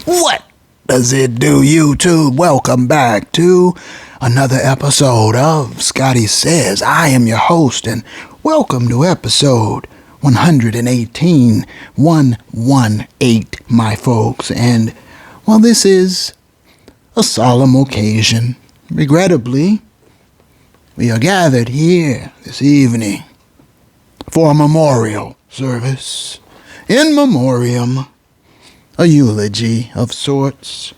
What does it do, YouTube? Welcome back to another episode of Scotty Says. I am your host, and welcome to episode 118, 118, my folks. And, well, this is a solemn occasion. Regrettably, we are gathered here this evening for a memorial service. In memoriam, a eulogy of sorts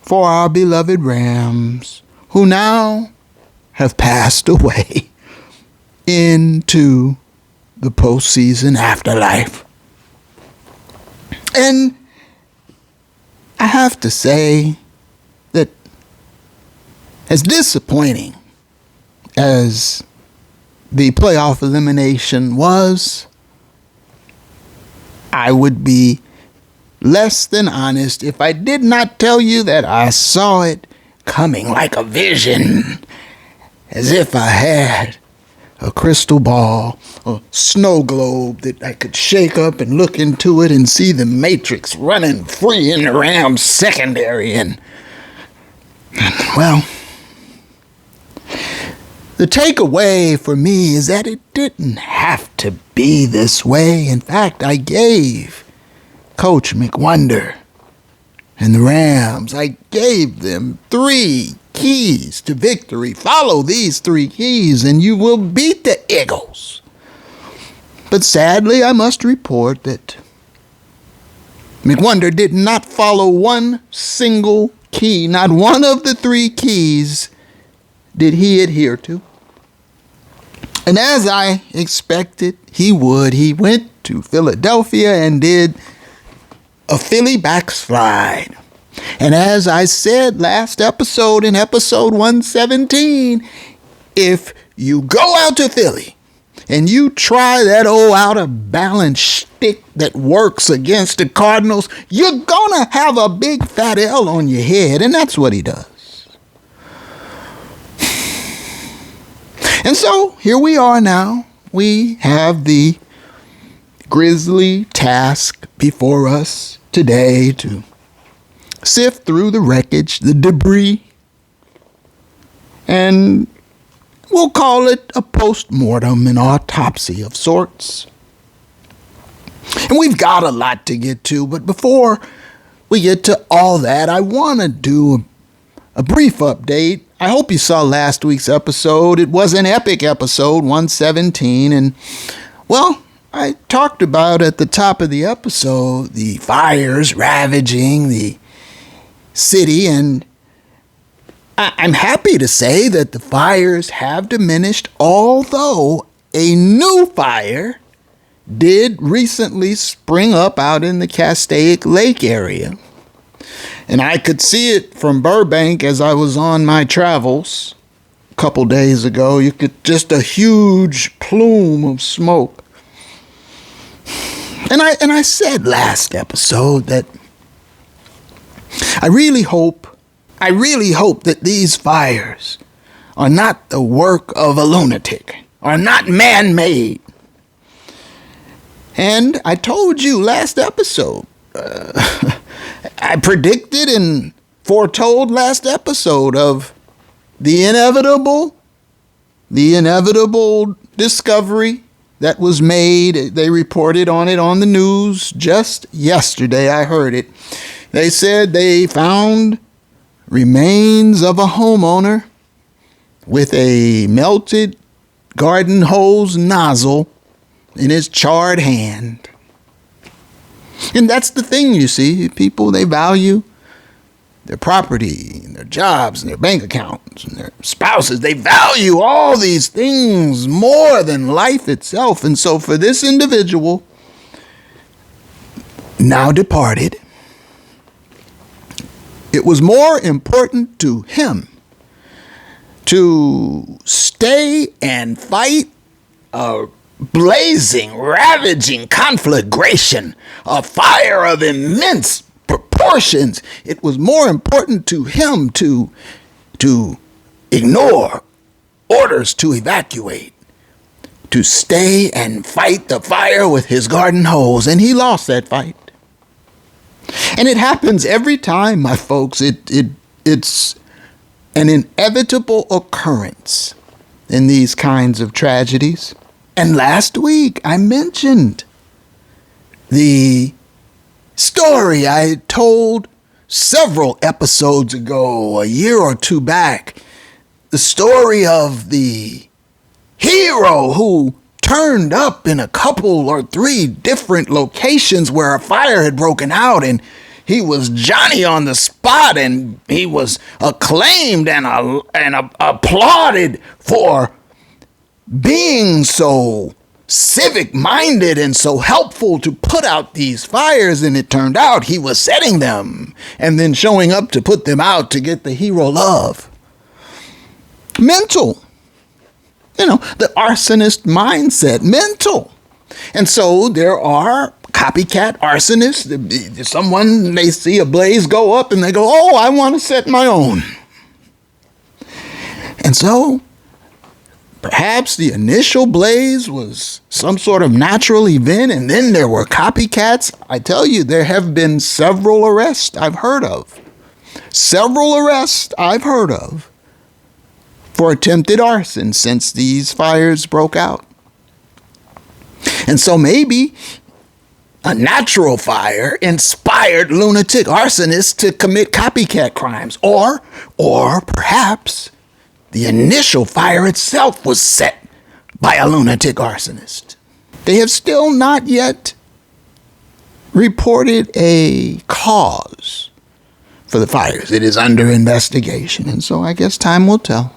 for our beloved Rams, who now have passed away into the postseason afterlife. And I have to say that as disappointing as the playoff elimination was, I would be less than honest if I did not tell you that I saw it coming like a vision, as if I had a crystal ball, a snow globe that I could shake up and look into it and see the Matrix running free in the Rams secondary. And well, the takeaway for me is that it didn't have to be this way. In fact, I gave Coach McWonder and the Rams, I gave them 3 keys to victory. Follow these 3 keys and you will beat the Eagles. But sadly, I must report that McWonder did not follow one single key. Not one of the 3 keys did he adhere to. And as I expected he would, he went to Philadelphia and did a Philly backslide. And as I said last episode, in episode 117, if you go out to Philly and you try that old out of balance stick that works against the Cardinals, you're gonna have a big fat L on your head. And that's what he does. And so here we are now. We have the grisly task before us today to sift through the wreckage, the debris, and we'll call it a post-mortem, an autopsy of sorts. And we've got a lot to get to, but before we get to all that, I want to do a brief update. I hope you saw last week's episode. It was an epic episode, 117, and, well, I talked about at the top of the episode the fires ravaging the city, and I'm happy to say that the fires have diminished, although a new fire did recently spring up out in the Castaic Lake area. And I could see it from Burbank as I was on my travels a couple days ago. You could just a huge plume of smoke. And I said last episode that I really hope that these fires are not the work of a lunatic, are not man-made. And I told you last episode, I predicted and foretold last episode of the inevitable discovery that was made. They reported on it on the news just yesterday. I heard it. They said they found remains of a homeowner with a melted garden hose nozzle in his charred hand. And that's the thing, you see. People, they value their property and their jobs and their bank accounts and their spouses. They value all these things more than life itself. And so for this individual, now departed, it was more important to him to stay and fight a blazing, ravaging conflagration, a fire of immense proportions. It was more important to him to ignore orders to evacuate, to stay and fight the fire with his garden hose, and he lost that fight. And it happens every time, my folks. It's an inevitable occurrence in these kinds of tragedies. And last week I mentioned the story I told several episodes ago, a year or two back, the story of the hero who turned up in a couple or three different locations where a fire had broken out, and he was Johnny on the spot, and he was acclaimed and applauded for being so civic-minded and so helpful to put out these fires, and it turned out he was setting them and then showing up to put them out to get the hero love. Mental. The arsonist mindset. Mental. And so there are copycat arsonists. Someone, they see a blaze go up and they go, oh, I want to set my own. And so perhaps the initial blaze was some sort of natural event, and then there were copycats. I tell you, there have been several arrests I've heard of. Several arrests I've heard of for attempted arson since these fires broke out. And so maybe a natural fire inspired lunatic arsonists to commit copycat crimes. Or perhaps the initial fire itself was set by a lunatic arsonist. They have still not yet reported a cause for the fires. It is under investigation, and so I guess time will tell.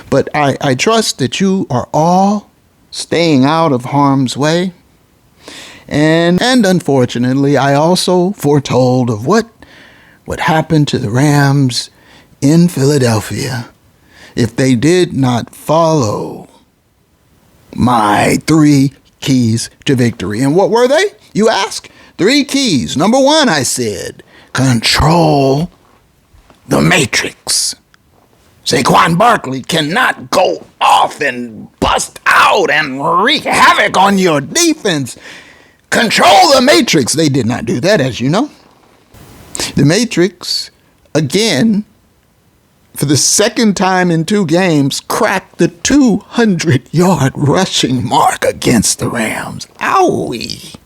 But I trust that you are all staying out of harm's way. And unfortunately, I also foretold of what would happen to the Rams in Philadelphia if they did not follow my 3 keys to victory. And what were they, you ask? 3 keys. Number 1, I said, control the matrix. Saquon Barkley cannot go off and bust out and wreak havoc on your defense. Control the matrix. They did not do that, as you know. The matrix, again, for the second time in 2 games, cracked the 200-yard rushing mark against the Rams. Owie.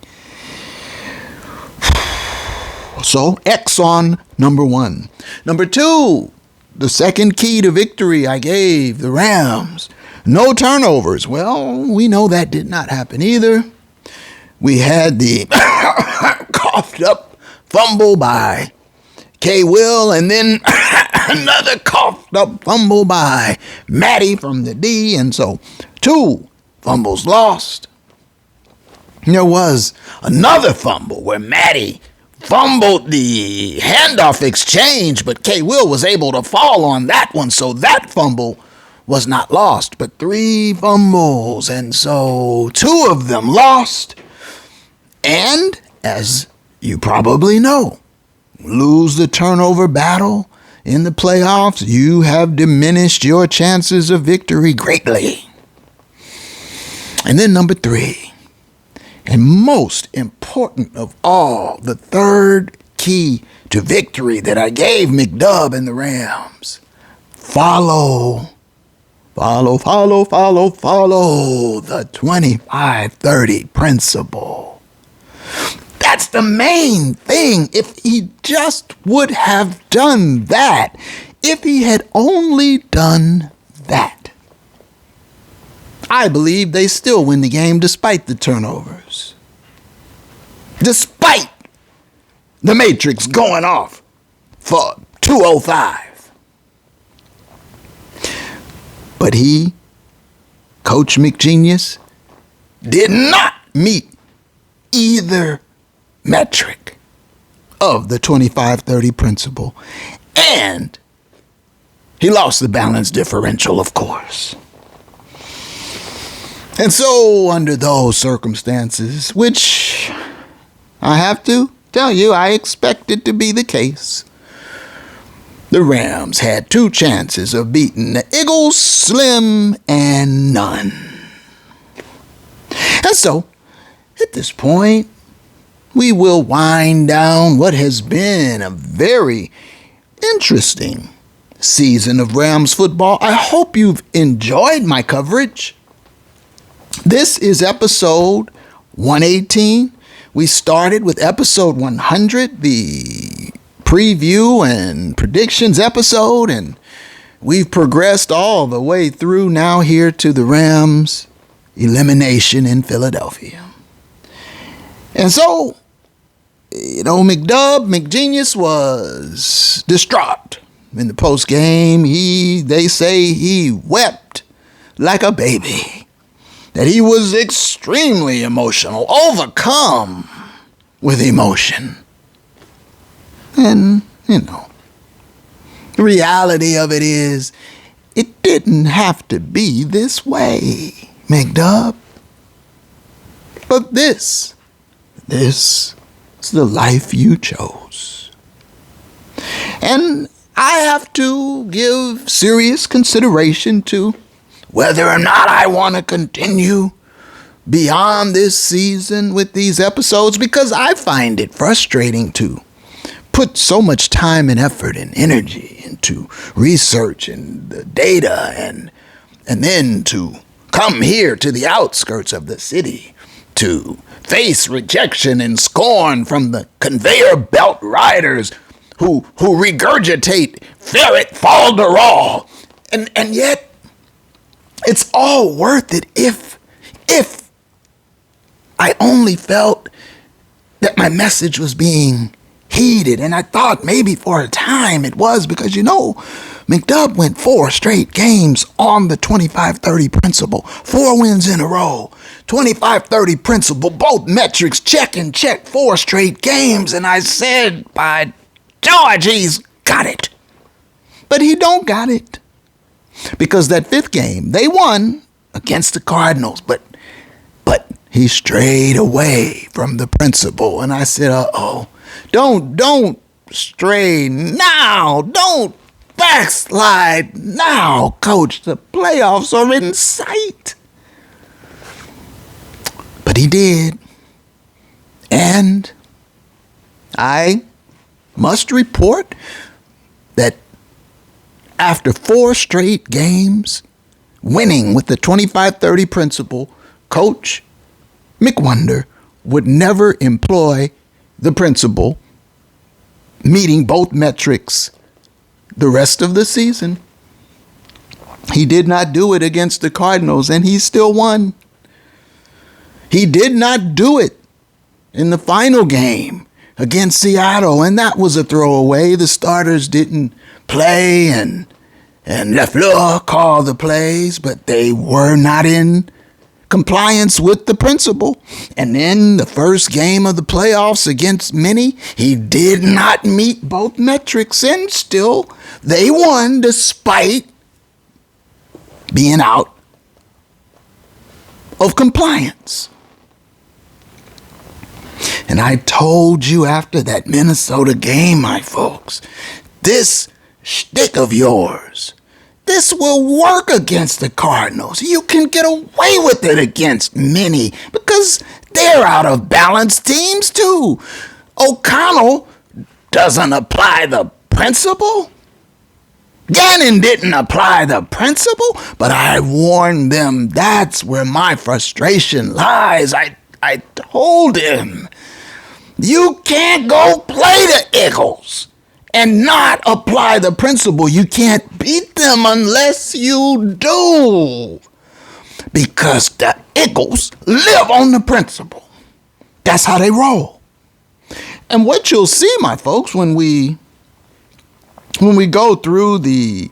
So, X on number 1. Number 2, the second key to victory I gave the Rams. No turnovers. Well, we know that did not happen either. We had the coughed up fumble by K. Will, and then another coughed up fumble by Matty from the D, and so 2 fumbles lost. There was another fumble where Matty fumbled the handoff exchange, but K. Will was able to fall on that one, so that fumble was not lost. But 3 fumbles, and so 2 of them lost. And, as you probably know, lose the turnover battle in the playoffs, you have diminished your chances of victory greatly. And then number 3, and most important of all, the third key to victory that I gave McDub and the Rams. Follow the 25-30 principle. That's the main thing. If he just would have done that, if he had only done that, I believe they still win the game despite the turnovers. Despite the Matrix going off for 205. But he, Coach McGenius, did not meet either metric of the 25-30 principle. And he lost the balance differential, of course. And so, under those circumstances, which I have to tell you, I expected to be the case, the Rams had 2 chances of beating the Eagles, slim and none. And so, at this point, we will wind down what has been a very interesting season of Rams football. I hope you've enjoyed my coverage. This is episode 118. We started with episode 100, the preview and predictions episode, and we've progressed all the way through now here to the Rams' elimination in Philadelphia. And so, McGenius was distraught in the post game. They say he wept like a baby, that he was extremely emotional, overcome with emotion. And, the reality of it is, it didn't have to be this way, McDub. But this is the life you chose. And I have to give serious consideration to whether or not I want to continue beyond this season with these episodes, because I find it frustrating to put so much time and effort and energy into research and the data and then to come here to the outskirts of the city to face rejection and scorn from the conveyor belt riders who regurgitate ferret falderall. And yet it's all worth it if I only felt that my message was being heeded. And I thought maybe for a time it was, because McDub went 4 straight games on the 25-30 principle. 4 wins in a row. 25-30 principle, both metrics check and check, 4 straight games. And I said, by George, he's got it. But he don't got it. Because that 5th game, they won against the Cardinals, but he strayed away from the principle. And I said, don't stray now. Don't backslide now, coach. The playoffs are in sight. But he did. And I must report that after 4 straight games, winning with the 25-30 principle, Coach McWonder would never employ the principle, meeting both metrics, the rest of the season. He did not do it against the Cardinals, and he still won. He did not do it in the final game against Seattle, and that was a throwaway. The starters didn't play, and LaFleur called the plays, but they were not in compliance with the principle. And then the first game of the playoffs against Minnie, he did not meet both metrics, and still they won despite being out of compliance. And I told you after that Minnesota game, my folks, this shtick of yours, this will work against the Cardinals. You can get away with it against Minnie because they're out of balance teams too. O'Connell doesn't apply the principle. Gannon didn't apply the principle, but I warned them that's where my frustration lies. I told him, you can't go play the Eagles and not apply the principle. You can't beat them unless you do. Because the Eagles live on the principle. That's how they roll. And what you'll see, my folks, when we go through the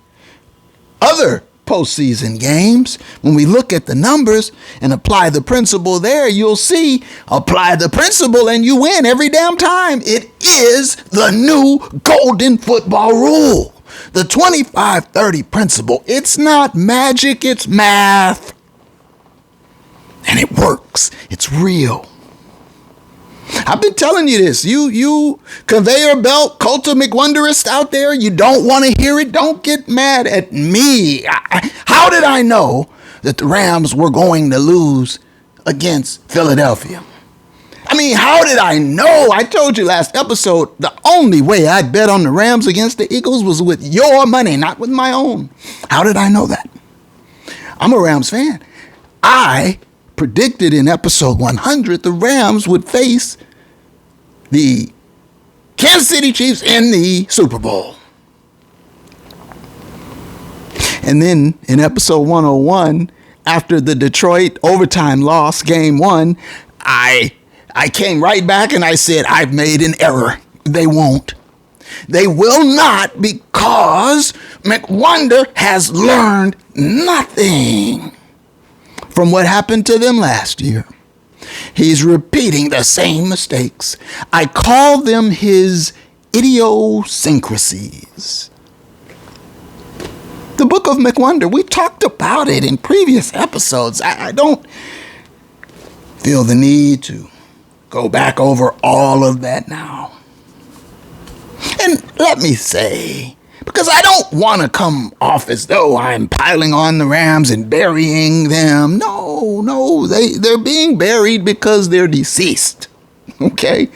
other postseason games, when we look at the numbers and apply the principle there, you'll see, apply the principle and you win every damn time. It is the new golden football rule. The 25-30 principle. It's not magic, it's math. And it works. It's real. I've been telling you this. You conveyor belt culture McWonderists out there, you don't want to hear it. Don't get mad at me. How did I know that the Rams were going to lose against Philadelphia? I mean, how did I know? I told you last episode, the only way I'd bet on the Rams against the Eagles was with your money, not with my own. How did I know that? I'm a Rams fan. I predicted in episode 100 the Rams would face the Kansas City Chiefs in the Super Bowl. And then in episode 101, after the Detroit overtime loss, game 1, I came right back and I said, I've made an error. They won't. They will not, because McWonder has learned nothing from what happened to them last year. He's repeating the same mistakes. I call them his idiosyncrasies. The book of McWonder, we talked about it in previous episodes. I don't feel the need to go back over all of that now. And let me say, because I don't want to come off as though I'm piling on the Rams and burying them. No, they're being buried because they're deceased. Okay?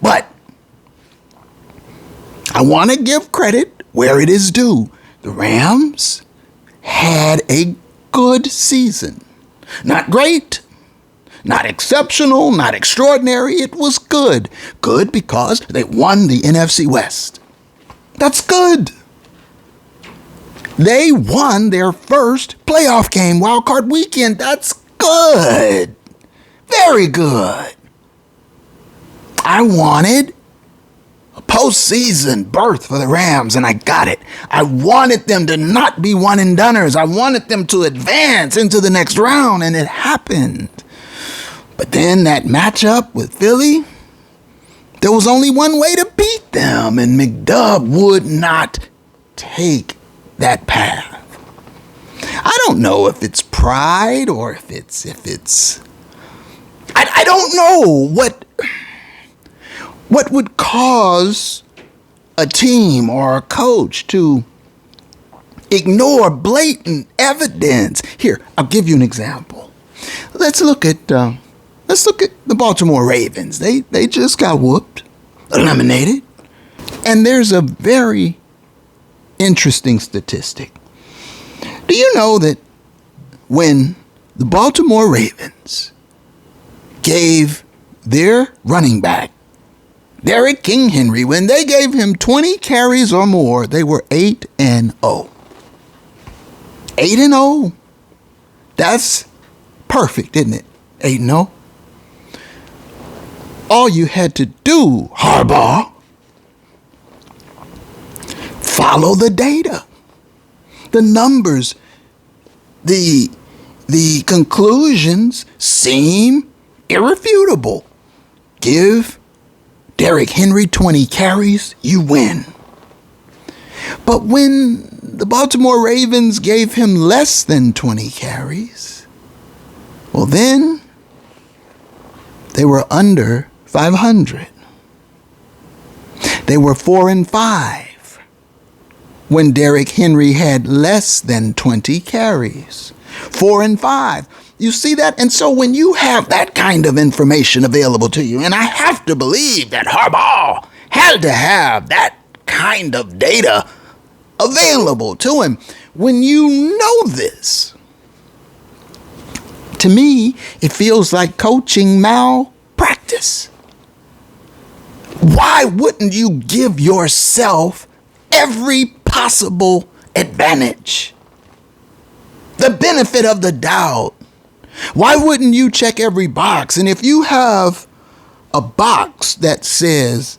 But I want to give credit where it is due. The Rams had a good season. Not great, not exceptional, not extraordinary. It was good. Good because they won the NFC West. That's good. They won their first playoff game, Wild Card Weekend. That's good. Very good. I wanted a postseason berth for the Rams, and I got it. I wanted them to not be one and doneers. I wanted them to advance into the next round, and it happened. But then that matchup with Philly, there was only one way to beat them, and McDub would not take that path. I don't know if it's pride or if it's I don't know what would cause a team or a coach to ignore blatant evidence. Here, I'll give you an example. Let's look at the Baltimore Ravens. They just got whooped, eliminated. And there's a very interesting statistic. Do you know that when the Baltimore Ravens gave their running back, Derrick King Henry, when they gave him 20 carries or more, they were 8-0. 8-0. That's perfect, isn't it? 8-0. All you had to do, Harbaugh, follow the data, the numbers, the conclusions seem irrefutable. Give Derrick Henry 20 carries, you win. But when the Baltimore Ravens gave him less than 20 carries, well then they were under 500. They were 4-5 when Derrick Henry had less than 20 carries. 4-5. You see that? And so when you have that kind of information available to you, and I have to believe that Harbaugh had to have that kind of data available to him, when you know this, to me, it feels like coaching malpractice. Why wouldn't you give yourself every possible advantage? The benefit of the doubt. Why wouldn't you check every box? And if you have a box that says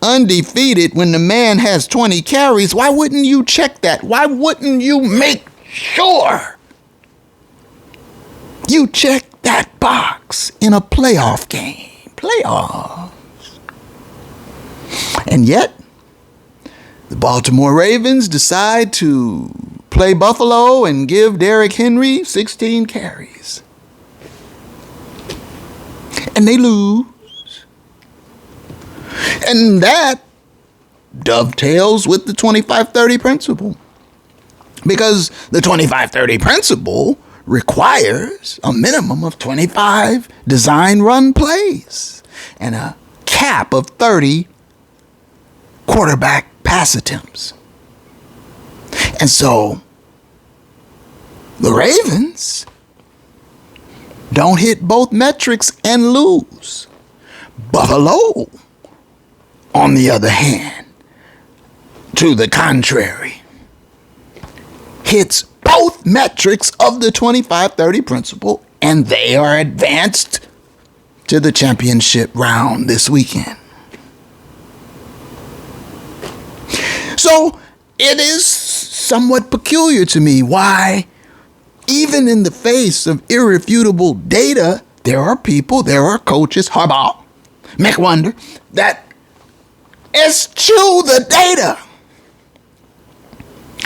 undefeated when the man has 20 carries, why wouldn't you check that? Why wouldn't you make sure you check that box in a playoff game? Playoffs. And yet, the Baltimore Ravens decide to play Buffalo and give Derrick Henry 16 carries. And they lose. And that dovetails with the 25-30 principle. Because the 25-30 principle requires a minimum of 25 design run plays. and a cap of 30 quarterback pass attempts. And so the Ravens don't hit both metrics and lose. Buffalo, on the other hand, to the contrary, hits both metrics of the 25-30 principle, and they are advanced to the championship round this weekend. So it is somewhat peculiar to me why, even in the face of irrefutable data, there are coaches, Harbaugh, McWonder, that eschew the data,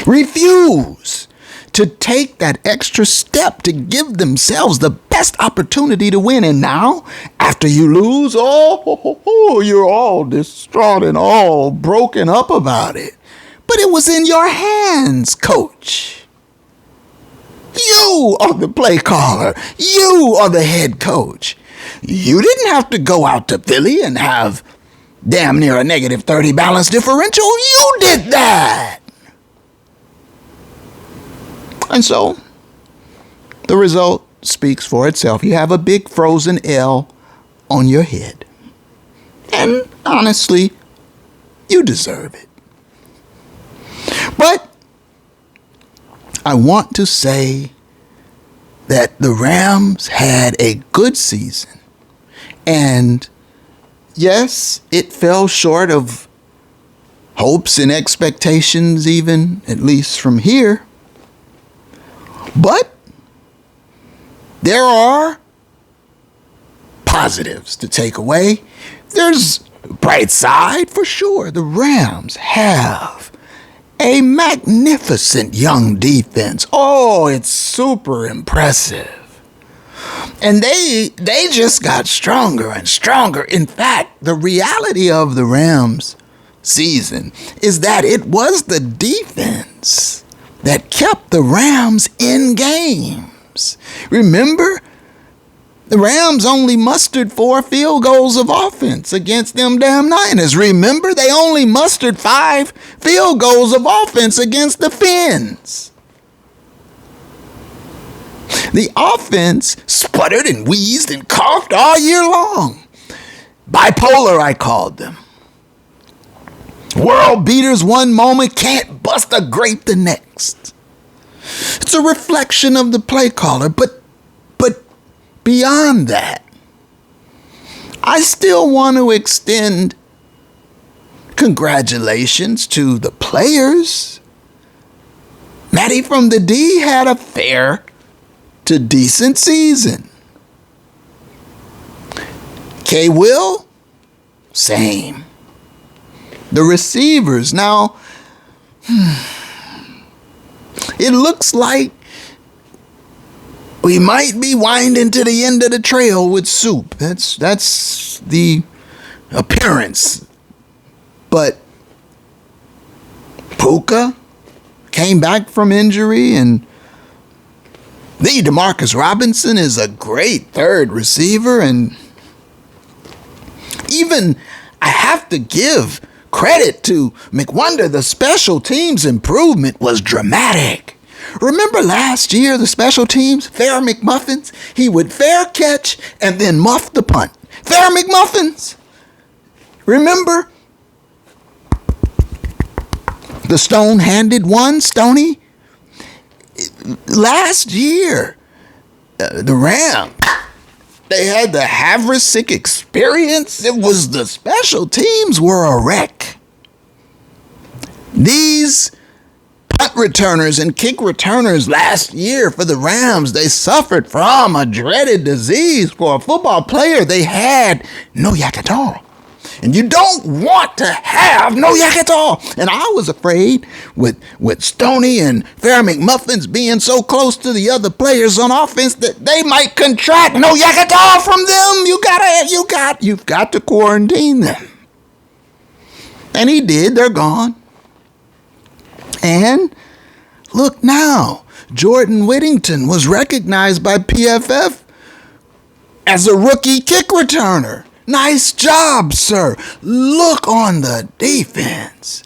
refuse to take that extra step to give themselves the best opportunity to win. And now, after you lose, you're all distraught and all broken up about it. But it was in your hands, coach. You are the play caller. You are the head coach. You didn't have to go out to Philly and have damn near a negative 30 balance differential. You did that. And so, the result speaks for itself. You have a big frozen L on your head. And honestly, you deserve it. But I want to say that the Rams had a good season. And yes, it fell short of hopes and expectations, even, at least from here. But there are positives to take away. There's a bright side for sure. The Rams have a magnificent young defense. Oh, it's super impressive. And they just got stronger and stronger. In fact, the reality of the Rams season is that it was the defense that kept the Rams in games. Remember, the Rams only mustered 4 field goals of offense against them damn Niners. Remember, they only mustered 5 field goals of offense against the Finns. The offense sputtered and wheezed and coughed all year long. Bipolar, I called them. World beaters one moment, can't bust a grape the next. It's a reflection of the play caller, but beyond that, I still want to extend congratulations to the players. Matty from the D had a fair to decent season. K. Will, same. The receivers, now, it looks like we might be winding to the end of the trail with Soup. That's the appearance. But Puka came back from injury, and the Demarcus Robinson is a great third receiver, and even I have to give credit to McWonder. The special teams improvement was dramatic. Remember last year, the special teams, Fair McMuffins? He would fair catch and then muff the punt. Fair McMuffins. Remember? The stone-handed one, Stoney? Last year, the Rams, they had the Havrasik experience. It was the special teams were a wreck. These punt returners and kick returners last year for the Rams, they suffered from a dreaded disease. For a football player, they had no yak at all. And you don't want to have no yak at all. And I was afraid with Stoney and Fair McMuffins being so close to the other players on offense that they might contract no yak at all from them. You've got to quarantine them. And he did. They're gone. And look now, Jordan Whittington was recognized by PFF as a rookie kick returner. Nice job, sir. Look on the defense.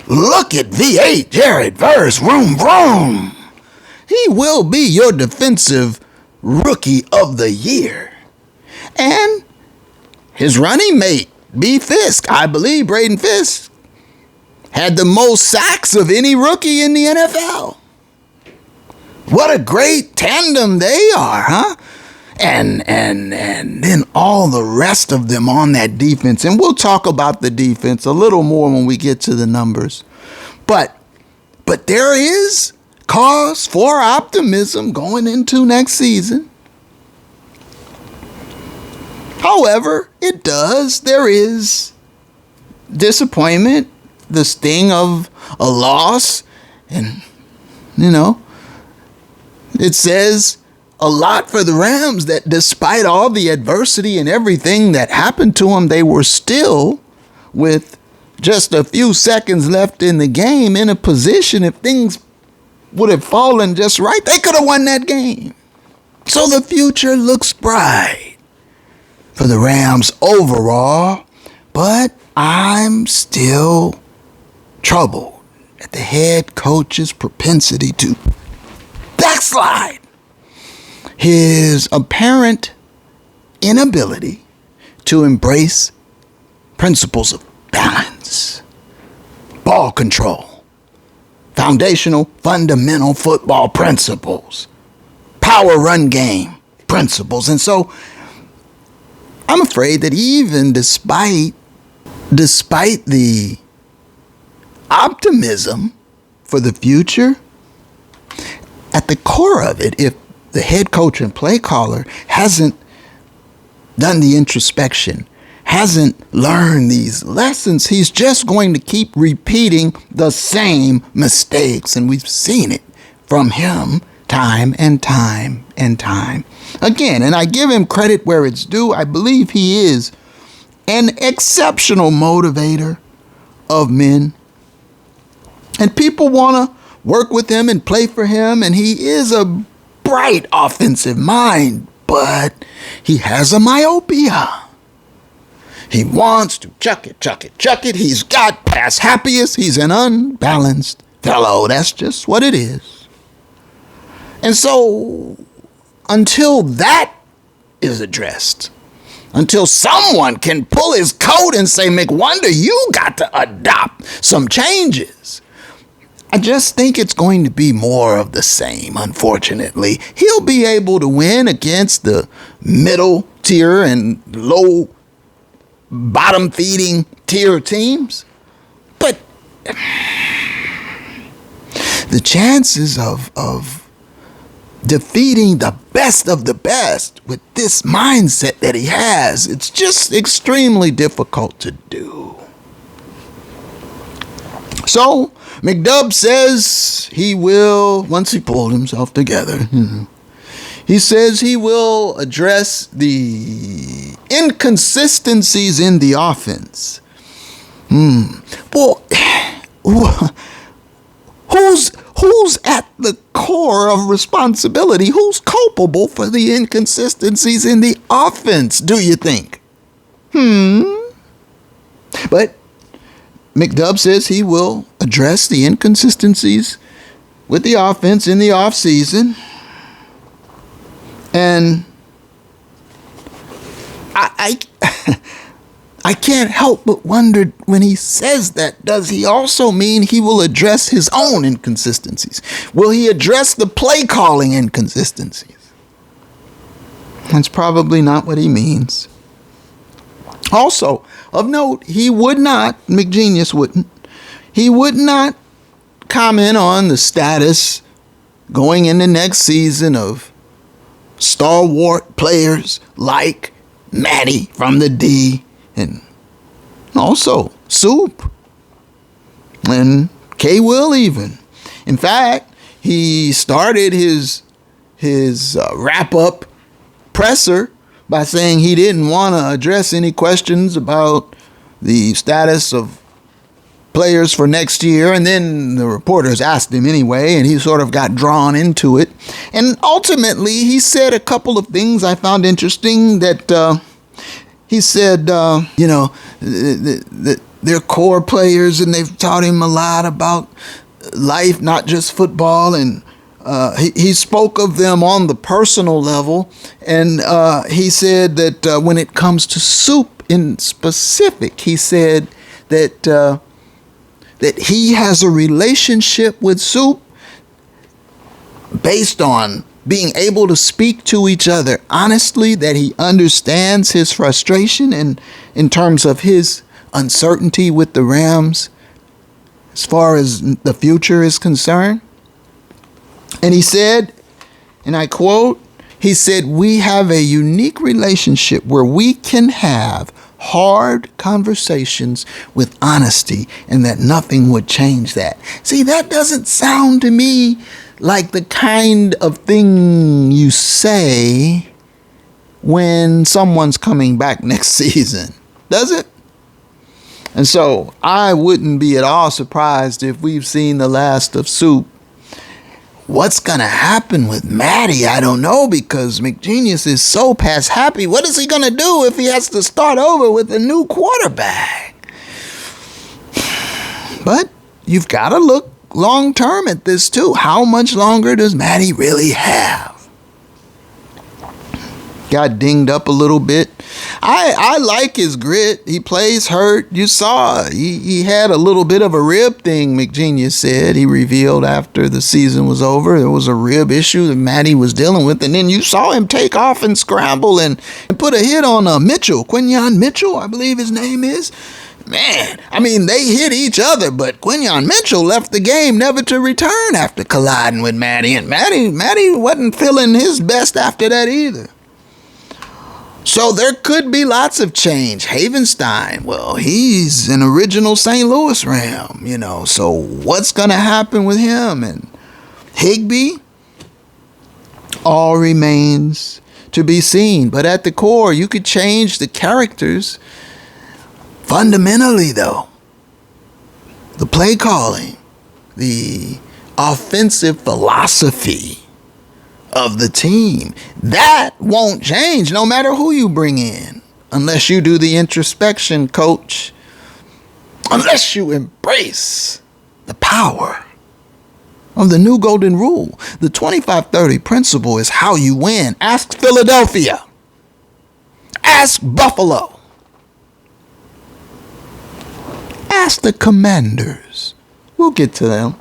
Look at V8 Jared Verse. Vroom, vroom. He will be your defensive rookie of the year. And his running mate, B. Fisk, I believe Braden Fisk, had the most sacks of any rookie in the NFL. What a great tandem they are, huh? And then all the rest of them on that defense. And we'll talk about the defense a little more when we get to the numbers. But there is cause for optimism going into next season. However, there is disappointment, the sting of a loss, and, it says a lot for the Rams that despite all the adversity and everything that happened to them, they were still, with just a few seconds left in the game, in a position, if things would have fallen just right, they could have won that game. So the future looks bright for the Rams overall, but I'm still troubled at the head coach's propensity to backslide. His apparent inability to embrace principles of balance, ball control, foundational, fundamental football principles, power run game principles. And so I'm afraid that even despite the optimism for the future, at the core of it, if the head coach and play caller hasn't done the introspection, hasn't learned these lessons, he's just going to keep repeating the same mistakes. And we've seen it from him time and time and time again. And I give him credit where it's due. I believe he is an exceptional motivator of men. And people want to work with him and play for him. And he is a bright offensive mind, but he has a myopia. He wants to chuck it. He's got pass happiest. He's an unbalanced fellow. That's just what it is. And so until that is addressed, until someone can pull his coat and say, McWonder, you got to adopt some changes, I just think it's going to be more of the same, unfortunately. He'll be able to win against the middle tier and low bottom feeding tier teams. But the chances of defeating the best of the best with this mindset that he has, it's just extremely difficult to do. So McDubb says he will, once he pulled himself together, he says he will address the inconsistencies in the offense. Well, who's at the core of responsibility? Who's culpable for the inconsistencies in the offense, do you think? But McDubb says he will address the inconsistencies with the offense in the offseason. And I can't help but wonder, when he says that, does he also mean he will address his own inconsistencies? Will he address the play calling inconsistencies? That's probably not what he means. Also, of note, he would not, McGenius wouldn't, he would not comment on the status going into next season of stalwart players like Matty from the D, and also Soup and K. Will even. In fact, he started his wrap-up presser by saying he didn't want to address any questions about the status of players for next year. And then the reporters asked him anyway, and he sort of got drawn into it. And ultimately, he said a couple of things I found interesting, that he said, they're core players and they've taught him a lot about life, not just football. And he spoke of them on the personal level. And he said that when it comes to soup in specific, he said that he has a relationship with soup based on being able to speak to each other honestly, that he understands his frustration and in terms of his uncertainty with the Rams as far as the future is concerned. And he said, and I quote, he said, "We have a unique relationship where we can have hard conversations with honesty and that nothing would change that." See, that doesn't sound to me like the kind of thing you say when someone's coming back next season, does it? And so I wouldn't be at all surprised if we've seen the last of Soup. What's going to happen with Matty? I don't know, because McGenius is so past happy. What is he going to do if he has to start over with a new quarterback? But you've got to look long term at this too. How much longer does Matty really have? Got dinged up a little bit. I like his grit. He plays hurt. You saw he had a little bit of a rib thing, McGenius said. He revealed after the season was over. There was a rib issue that Matty was dealing with. And then you saw him take off and scramble and put a hit on Mitchell. Quinyon Mitchell, I believe his name is. Man, I mean, they hit each other, but Quinyon Mitchell left the game never to return after colliding with Matty. And Matty wasn't feeling his best after that either. So there could be lots of change. Havenstein, well, he's an original St. Louis Ram, so what's going to happen with him? And Higbee, all remains to be seen. But at the core, you could change the characters fundamentally, though. The play calling, the offensive philosophy of the team, that won't change no matter who you bring in, unless you do the introspection, coach, unless you embrace the power of the new golden rule. The 25-30 principle is how you win. Ask Philadelphia. Ask Buffalo. Ask the Commanders. We'll get to them.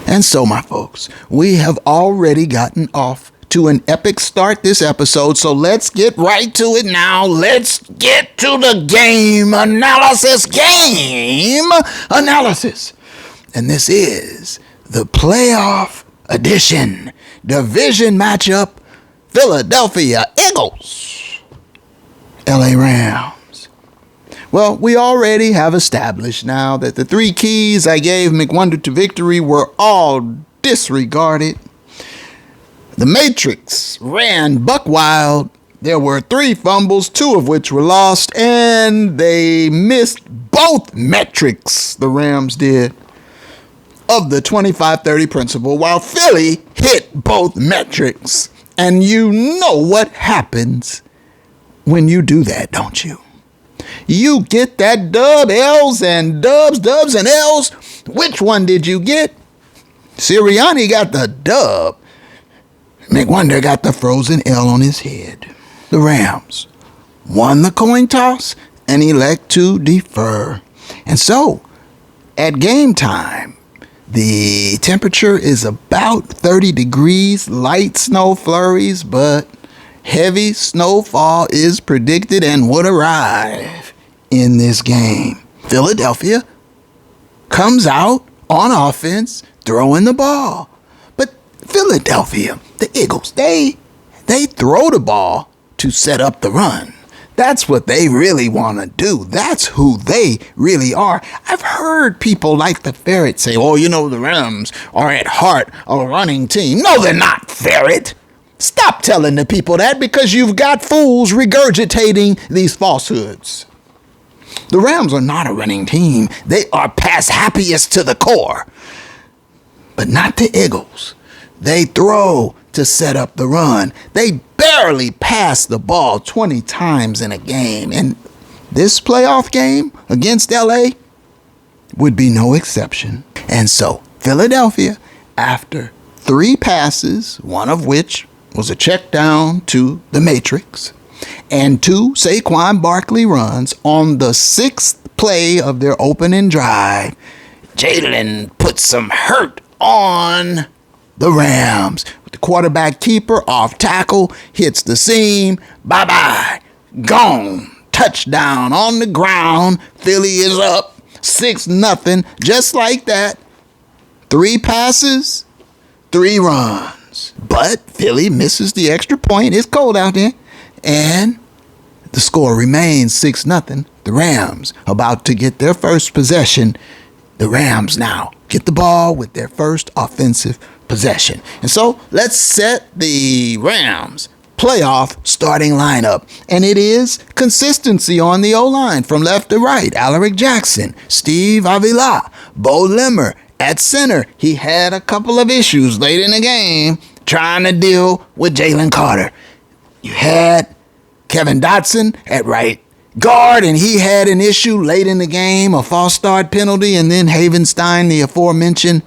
And so, my folks, we have already gotten off to an epic start this episode, so let's get right to it now. Let's get to the game analysis. And this is the playoff edition division matchup, Philadelphia Eagles, LA Rams. Well, we already have established now that the 3 keys I gave McWonder to victory were all disregarded. The Matrix ran buck wild. There were 3 fumbles, 2 of which were lost, and they missed both metrics, the Rams did, of the 25-30 principle, while Philly hit both metrics. And you know what happens when you do that, don't you? You get that dub, L's and dubs and L's. Which one did you get? Sirianni got the dub. McWonder got the frozen L on his head. The Rams won the coin toss and elect to defer. And so, at game time, the temperature is about 30 degrees, light snow flurries, but heavy snowfall is predicted and would arrive in this game. Philadelphia comes out on offense, throwing the ball. But Philadelphia, the Eagles, they throw the ball to set up the run. That's what they really want to do. That's who they really are. I've heard people like the Ferret say, the Rams are at heart a running team. No, they're not, Ferret. Stop telling the people that, because you've got fools regurgitating these falsehoods. The Rams are not a running team. They are pass happiest to the core. But not the Eagles. They throw to set up the run. They barely pass the ball 20 times in a game. And This playoff game against LA would be no exception. And so, Philadelphia, after 3 passes, one of which was a check down to the Matrix, and 2 Saquon Barkley runs on the 6th play of their opening drive, Jalen put some hurt on the Rams. The quarterback keeper off tackle hits the seam. Bye-bye. Gone. Touchdown on the ground. Philly is up 6-0. Just like that. 3 passes, 3 runs. But Philly misses the extra point. It's cold out there. And the score remains 6-0. The Rams about to get their first possession. The Rams now get the ball with their first offensive possession. And so let's set the Rams playoff starting lineup. And it is consistency on the O-line from left to right. Alaric Jackson, Steve Avila, Bo Limmer at center. He had a couple of issues late in the game trying to deal with Jalen Carter. You had Kevin Dotson at right guard, and he had an issue late in the game, a false start penalty, and then Havenstein, the aforementioned,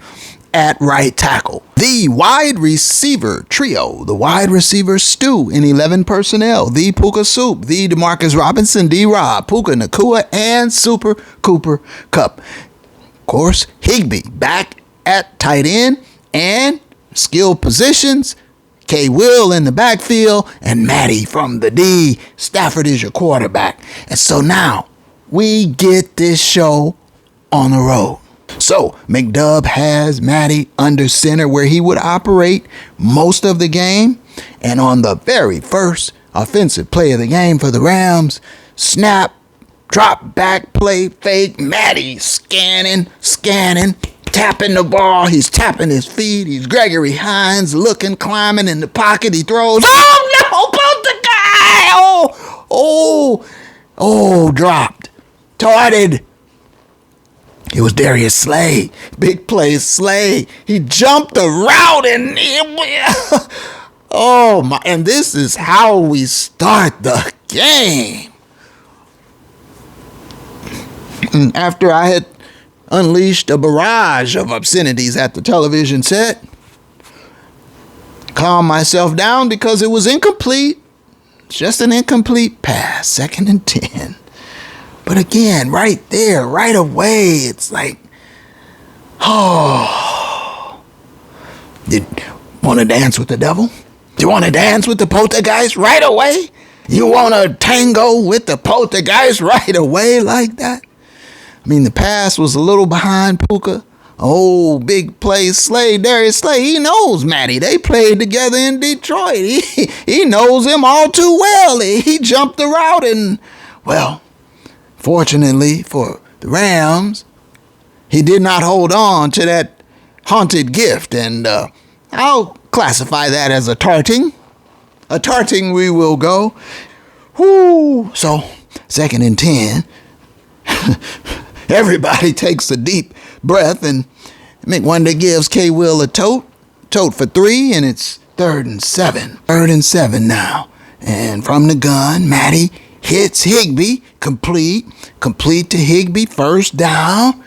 at right tackle. The wide receiver trio, the wide receiver stew in 11 personnel, the Puka Soup, the DeMarcus Robinson, D-Rob, Puka Nacua, and Super Cooper Kupp. Of course, Higbee back at tight end, and skilled positions, K. Will in the backfield, and Matty from the D. Stafford is your quarterback. And so now we get this show on the road. So McDubb has Matty under center where he would operate most of the game. And on the very first offensive play of the game for the Rams, snap, drop back play, fake, Matty scanning, tapping the ball. He's tapping his feet. He's Gregory Hines looking, climbing in the pocket. He throws. Oh, no, both the guy. Dropped. Tarted. It was Darius Slay. Big play Slay. He jumped the route and oh my, and this is how we start the game. And after I had unleashed a barrage of obscenities at the television set, calmed myself down because it was incomplete. It's just an incomplete pass, 2nd and 10. But again, right there, right away, it's like, oh, you want to dance with the devil? You want to dance with the poltergeist right away? You want to tango with the poltergeist right away like that? I mean, the pass was a little behind Puka. Oh, big play Slay, Darius Slay. He knows Matty. They played together in Detroit. He knows him all too well. He jumped the route and, well, fortunately for the Rams, he did not hold on to that haunted gift. And I'll classify that as a tarting. A tarting we will go. Whoo! So, 2nd and 10. Everybody takes a deep breath, and McWonder gives K. Will a tote for 3, and it's 3rd and 7. 3rd and 7 now. And from the gun, Matty hits Higbee, complete to Higbee, first down.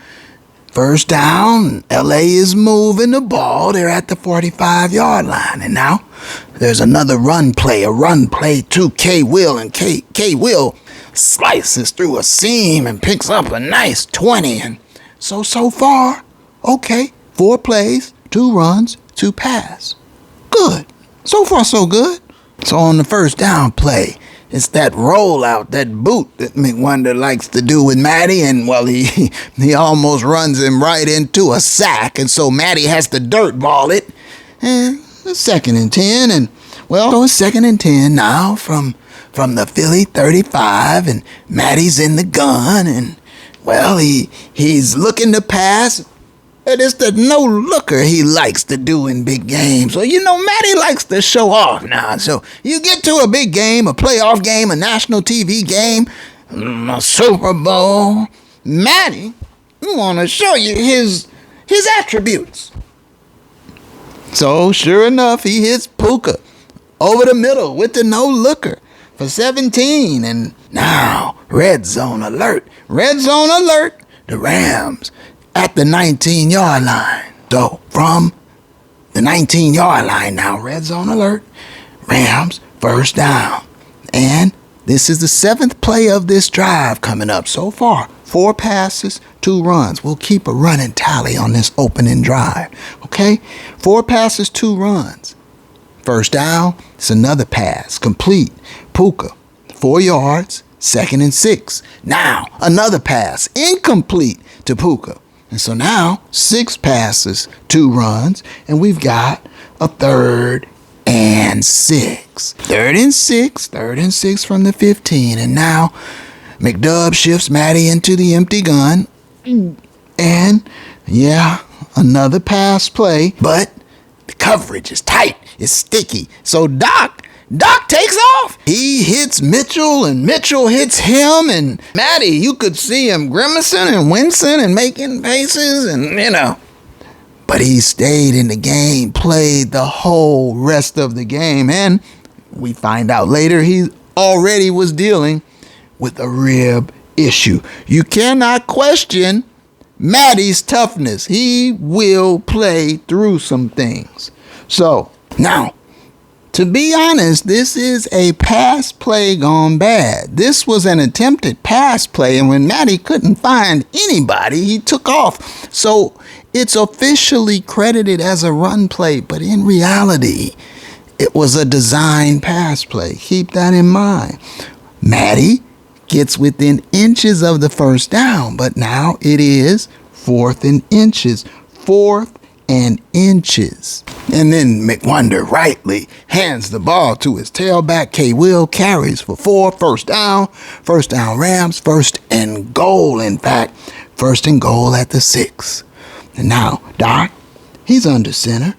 LA is moving the ball. They're at the 45-yard line. And now there's another run play to K. Will, and K. Will slices through a seam and picks up a nice 20. And so far, okay, 4 plays, 2 runs, 2 pass. Good. So far, so good. So on the first down play, it's that rollout, that boot that McWonder likes to do with Matty, and, well, he almost runs him right into a sack, and so Matty has to dirt ball it. And it's 2nd and 10, and, well, so it's 2nd and 10 now from the Philly 35, and Matty's in the gun, and, well, he's looking to pass. And it's the no-looker he likes to do in big games. So, Matty likes to show off now. So, you get to a big game, a playoff game, a national TV game, a Super Bowl. Matty, we want to show you his attributes. So, sure enough, he hits Puka over the middle with the no-looker for 17. And now, red zone alert. Red zone alert. The Rams at the 19-yard line. So from the 19-yard line now, red zone alert. Rams first down. And this is the 7th play of this drive coming up so far. 4 passes, 2 runs. We'll keep a running tally on this opening drive. Okay? 4 passes, 2 runs. First down, it's another pass, complete. Puka, 4 yards, 2nd and 6. Now, another pass, incomplete to Puka. And so now, 6 passes, 2 runs, and we've got a 3rd and 6. 3rd and 6 from the 15. And now, McDubb shifts Matty into the empty gun. And, yeah, another pass play, but the coverage is tight. It's sticky. So Doc takes off. He hits Mitchell, and Mitchell hits him, and Matty, you could see him grimacing and wincing and making faces, and But he stayed in the game, played the whole rest of the game, and we find out later he already was dealing with a rib issue. You cannot question Matty's toughness. He will play through some things. So, now, to be honest, this is a pass play gone bad. This was an attempted pass play, and when Matty couldn't find anybody, he took off. So, it's officially credited as a run play, but in reality, it was a design pass play. Keep that in mind. Matty gets within inches of the first down, but now it is 4th and inches. 4th and inches. And then McWonder rightly hands the ball to his tailback. K. Will carries for 4. First down Rams. 1st and goal. In fact, 1st and goal at the 6. And now Doc, he's under center.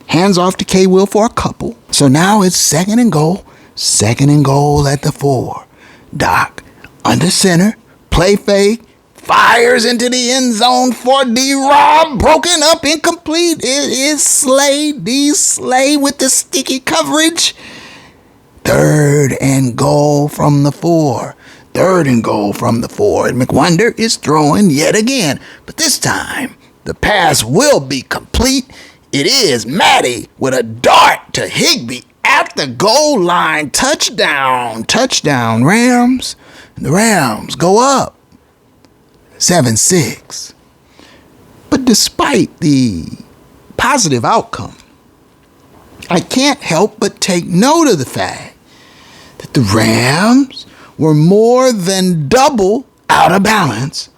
Hands off to K. Will for a couple. So now it's 2nd and goal. 2nd and goal at the 4. Doc under center. Play fake. Fires into the end zone for D-Rob. Broken up, incomplete. It is Slay. D-Slay with the sticky coverage. 3rd and goal from the 4. 3rd and goal from the 4. And McWonder is throwing yet again. But this time, the pass will be complete. It is Matty with a dart to Higbee at the goal line. Touchdown. Touchdown, Rams. And the Rams go up 7-6. But despite the positive outcome, I can't help but take note of the fact that the Rams were more than double out of balance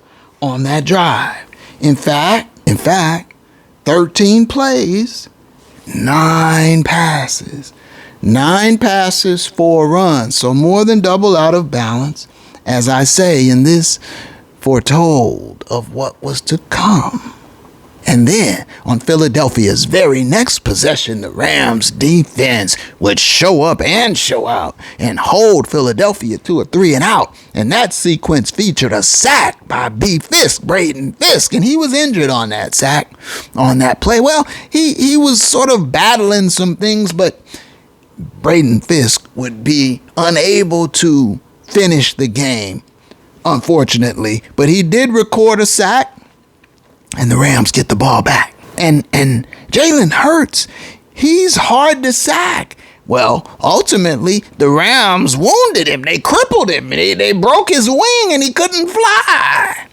on that drive. In fact, 13 plays, 9 passes. 9 passes, 4 runs. So more than double out of balance, as I say, in this foretold of what was to come. And then, on Philadelphia's very next possession, the Rams' defense would show up and show out and hold Philadelphia to a 3 and out. And that sequence featured a sack by Braden Fisk, and he was injured on that sack, on that play. Well, he was sort of battling some things, but Braden Fisk would be unable to finish the game, unfortunately. But he did record a sack, and the Rams get the ball back. And Jalen Hurts, he's hard to sack. Well, ultimately, the Rams wounded him. They crippled him. They broke his wing, and he couldn't fly.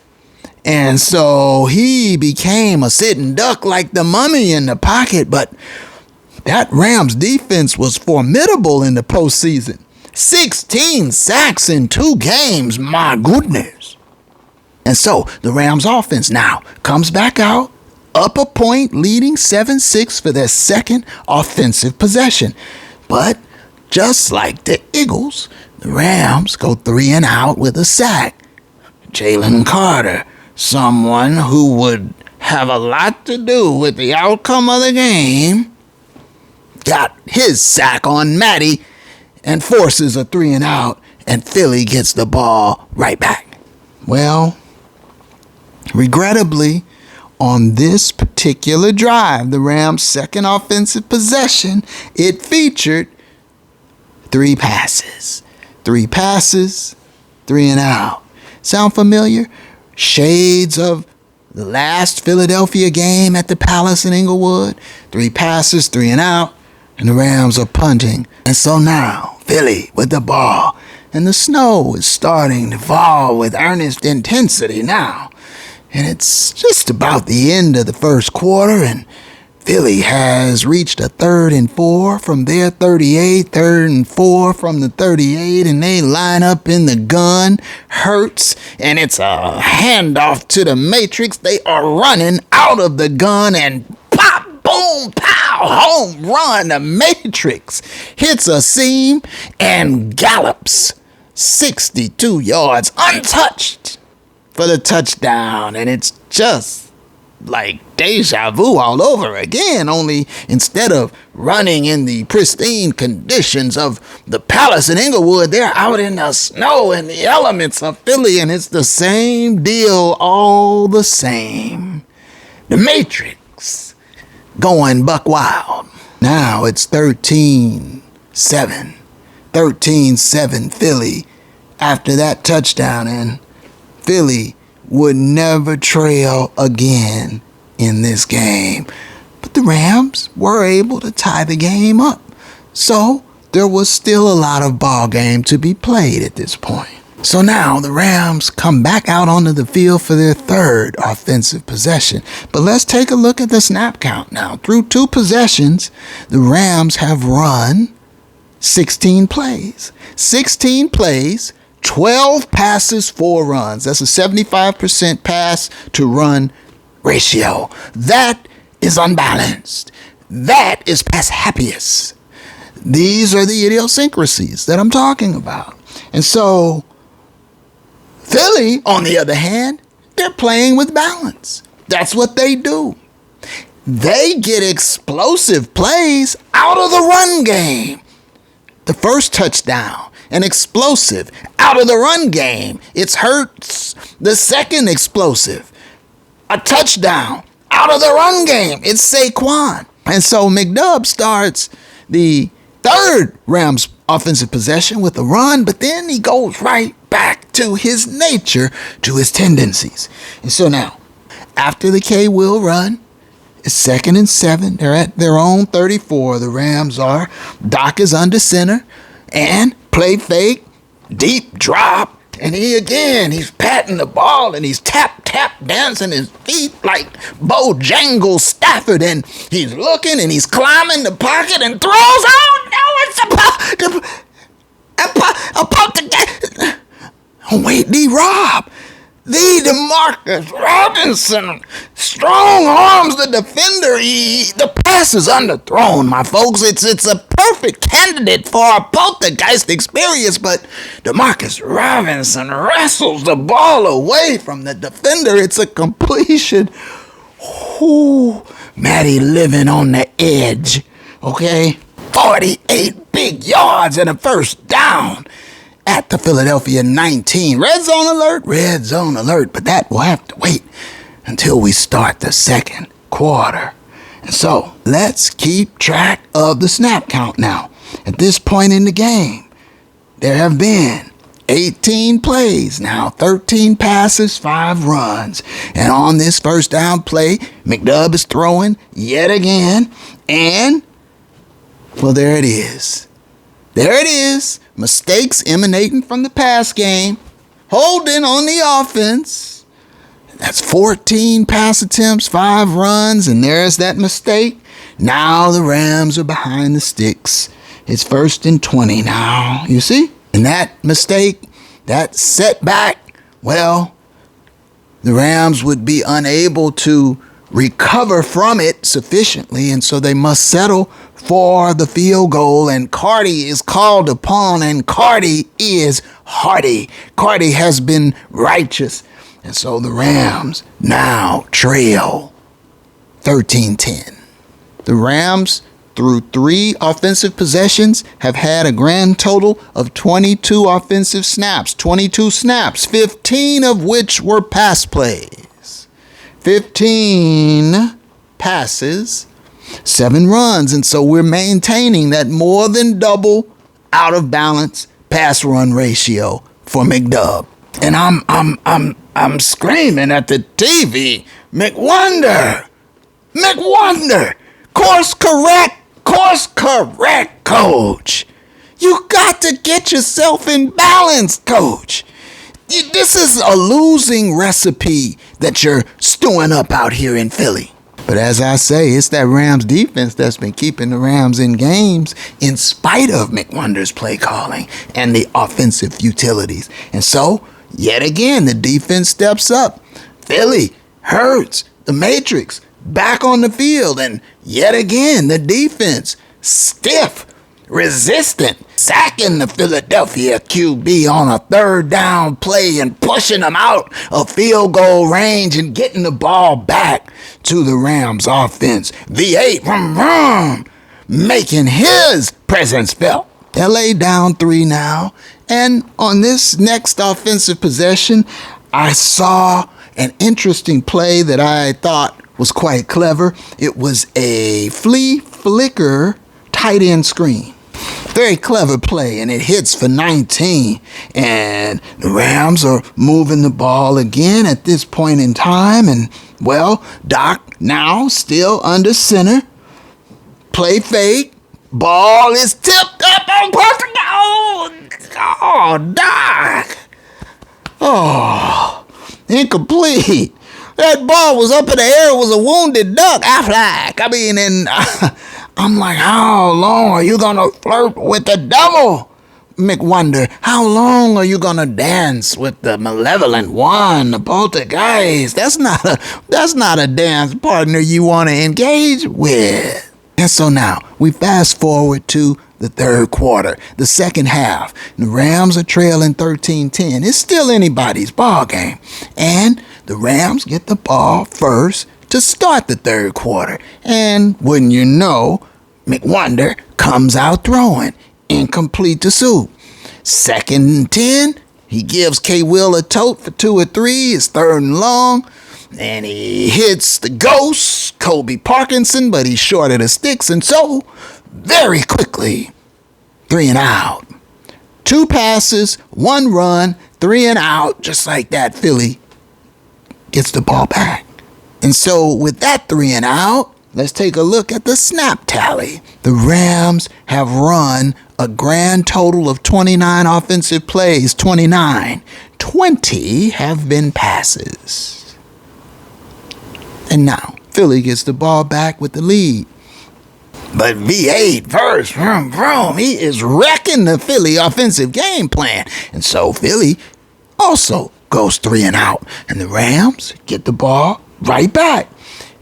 And so he became a sitting duck like the mummy in the pocket. But that Rams defense was formidable in the postseason. 16 sacks in 2 games. My goodness. And so the Rams offense now comes back out, up a point, leading 7-6 for their second offensive possession. But just like the Eagles, the Rams go 3 and out with a sack. Jalen Carter, someone who would have a lot to do with the outcome of the game, got his sack on Matty and forces a 3 and out, and Philly gets the ball right back. Well, regrettably, on this particular drive, the Rams' second offensive possession, it featured 3 passes. 3 passes, 3 and out. Sound familiar? Shades of the last Philadelphia game at the Palace in Inglewood. 3 passes, 3 and out, and the Rams are punting. And so now, Philly with the ball. And the snow is starting to fall with earnest intensity now. And it's just about the end of the first quarter, and Philly has reached a 3rd and 4 from their 38, 3rd and 4 from the 38, and they line up in the gun. Hurts, and it's a handoff to the Matrix. They are running out of the gun, and pop, boom, pow, home run. The Matrix hits a seam and gallops 62 yards untouched for the touchdown. And it's just like deja vu all over again, only instead of running in the pristine conditions of the Palace in Inglewood, they're out in the snow and the elements of Philly, and it's the same deal all the same. The Matrix going buck wild. Now it's 13-7. 13-7 Philly after that touchdown, and Philly would never trail again in this game. But the Rams were able to tie the game up. So there was still a lot of ball game to be played at this point. So now the Rams come back out onto the field for their 3rd offensive possession. But let's take a look at the snap count now. Through 2 possessions, the Rams have run 16 plays. 16 plays, 12 passes, 4 runs. That's a 75% pass to run ratio. That is unbalanced. That is pass happiest. These are the idiosyncrasies that I'm talking about. And so Philly, on the other hand, they're playing with balance. That's what they do. They get explosive plays out of the run game. The first touchdown, an explosive out of the run game. It's Hurts. The second explosive, a touchdown out of the run game. It's Saquon. And so McDubb starts the 3rd Rams offensive possession with a run, but then he goes right back to his nature, to his tendencies. And so now, after the K-Will run, it's 2nd and 7. They're at their own 34. The Rams are. Doc is under center. And play fake. Deep drop. And he's patting the ball. And he's tap, dancing his feet like Bojangles Stafford. And he's looking and he's climbing the pocket and throws. Oh, no, it's about to get. Oh, wait, D-Rob. The DeMarcus Robinson strong arms the defender. The pass is underthrown, my folks. It's a perfect candidate for a poltergeist experience, but DeMarcus Robinson wrestles the ball away from the defender. It's a completion. Ooh, Matty living on the edge. Okay, 48 big yards and a first down. At the Philadelphia 19. Red zone alert. But that will have to wait until we start the 2nd quarter. And so let's keep track of the snap count now. At this point in the game, there have been 18 plays now, 13 passes, 5 runs. And on this first down play, McDubb is throwing yet again. And, well, there it is. There it is. Mistakes emanating from the pass game. Holding on the offense. That's 14 pass attempts, 5 runs, and there's that mistake. Now the Rams are behind the sticks. It's 1st and 20 now, you see? And that mistake, that setback, well, the Rams would be unable to recover from it sufficiently, and so they must settle for the field goal, and Cardi is called upon, and Cardi is hardy. Cardi has been righteous, and so the Rams now trail 13-10. The Rams, through 3 offensive possessions, have had a grand total of 22 offensive snaps. 22 snaps, 15 of which were pass plays. 15 passes, 7 runs, and so we're maintaining that more than double out of balance pass run ratio for McDub. And I'm screaming at the TV, McWonder, course correct, coach. You got to get yourself in balance, coach. This is a losing recipe that you're stewing up out here in Philly. But as I say, it's that Rams defense that's been keeping the Rams in games in spite of McWonder's play calling and the offensive utilities. And so, yet again, the defense steps up. Philly, Hurts, the Matrix, back on the field. And yet again, the defense, stiff, resistant, sacking the Philadelphia QB on a third down play and pushing them out of field goal range and getting the ball back to the Rams offense. V8, making his presence felt. LA down 3 now. And on this next offensive possession, I saw an interesting play that I thought was quite clever. It was a flea flicker tight end screen. Very clever play, and it hits for 19. And the Rams are moving the ball again at this point in time. And, well, Doc now still under center. Play fake. Ball is tipped up on perfect. Oh, Doc. Oh, incomplete. That ball was up in the air. It was a wounded duck. Affleck. I mean, and I'm like, how long are you going to flirt with the devil, McWonder? How long are you going to dance with the malevolent one, the poltergeist? That's not a dance partner you want to engage with. And so now we fast forward to the third quarter, the second half. The Rams are trailing 13-10. It's still anybody's ball game. And the Rams get the ball first to start the third quarter. And wouldn't you know, McWonder comes out throwing. Incomplete to Soup. 2nd and 10. He gives K. Will a tote for 2 or 3. It's 3rd and long. And he hits the ghost, Kobe Parkinson, but he's short of the sticks. And so, very quickly, 3 and out. 2 passes, 1 run, 3 and out. Just like that, Philly gets the ball back. And so, with that 3 and out, let's take a look at the snap tally. The Rams have run a grand total of 29 offensive plays. 29. 20 have been passes. And now, Philly gets the ball back with the lead. But V8 first, he is wrecking the Philly offensive game plan. And so Philly also goes 3 and out. And the Rams get the ball right back.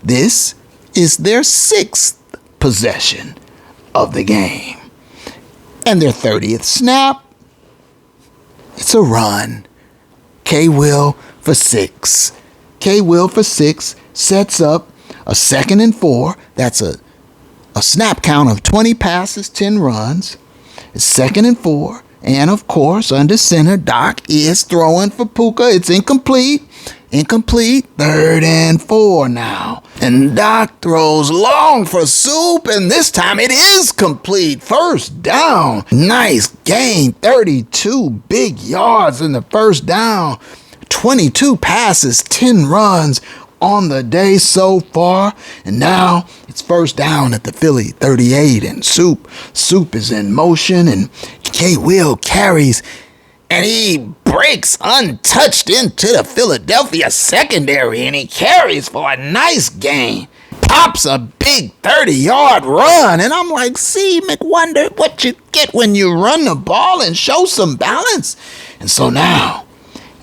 This is their 6th possession of the game. And their 30th snap, it's a run. K. Will for 6. K. Will for 6 sets up a 2nd and 4. That's a snap count of 20 passes, 10 runs. It's 2nd and 4. And, of course, under center, Doc is throwing for Puka. It's incomplete. 3rd and 4 now. And Doc throws long for Soup, and this time it is complete. 1st down. Nice gain. 32 big yards in the 1st down. 22 passes, 10 runs on the day so far. And now it's 1st down at the Philly 38, and Soup is in motion, and K. Will carries, and he breaks untouched into the Philadelphia secondary, and he carries for a nice gain. Pops a big 30-yard run, and I'm like, see, McWonder, what you get when you run the ball and show some balance. And so now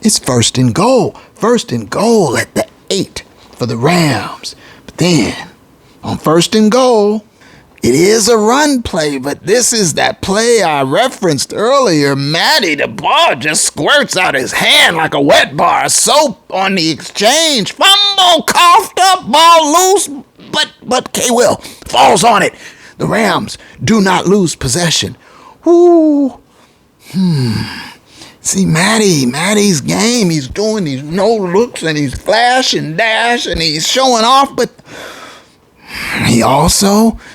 it's 1st and goal. 1st and goal at the 8 for the Rams. But then, on 1st and goal, it is a run play, but this is that play I referenced earlier. Matty, the ball just squirts out his hand like a wet bar of soap on the exchange. Fumble, coughed up, ball loose, but K. Will falls on it. The Rams do not lose possession. Ooh. See, Matty's game, he's doing these no-looks, and he's flash and dash, and he's showing off, but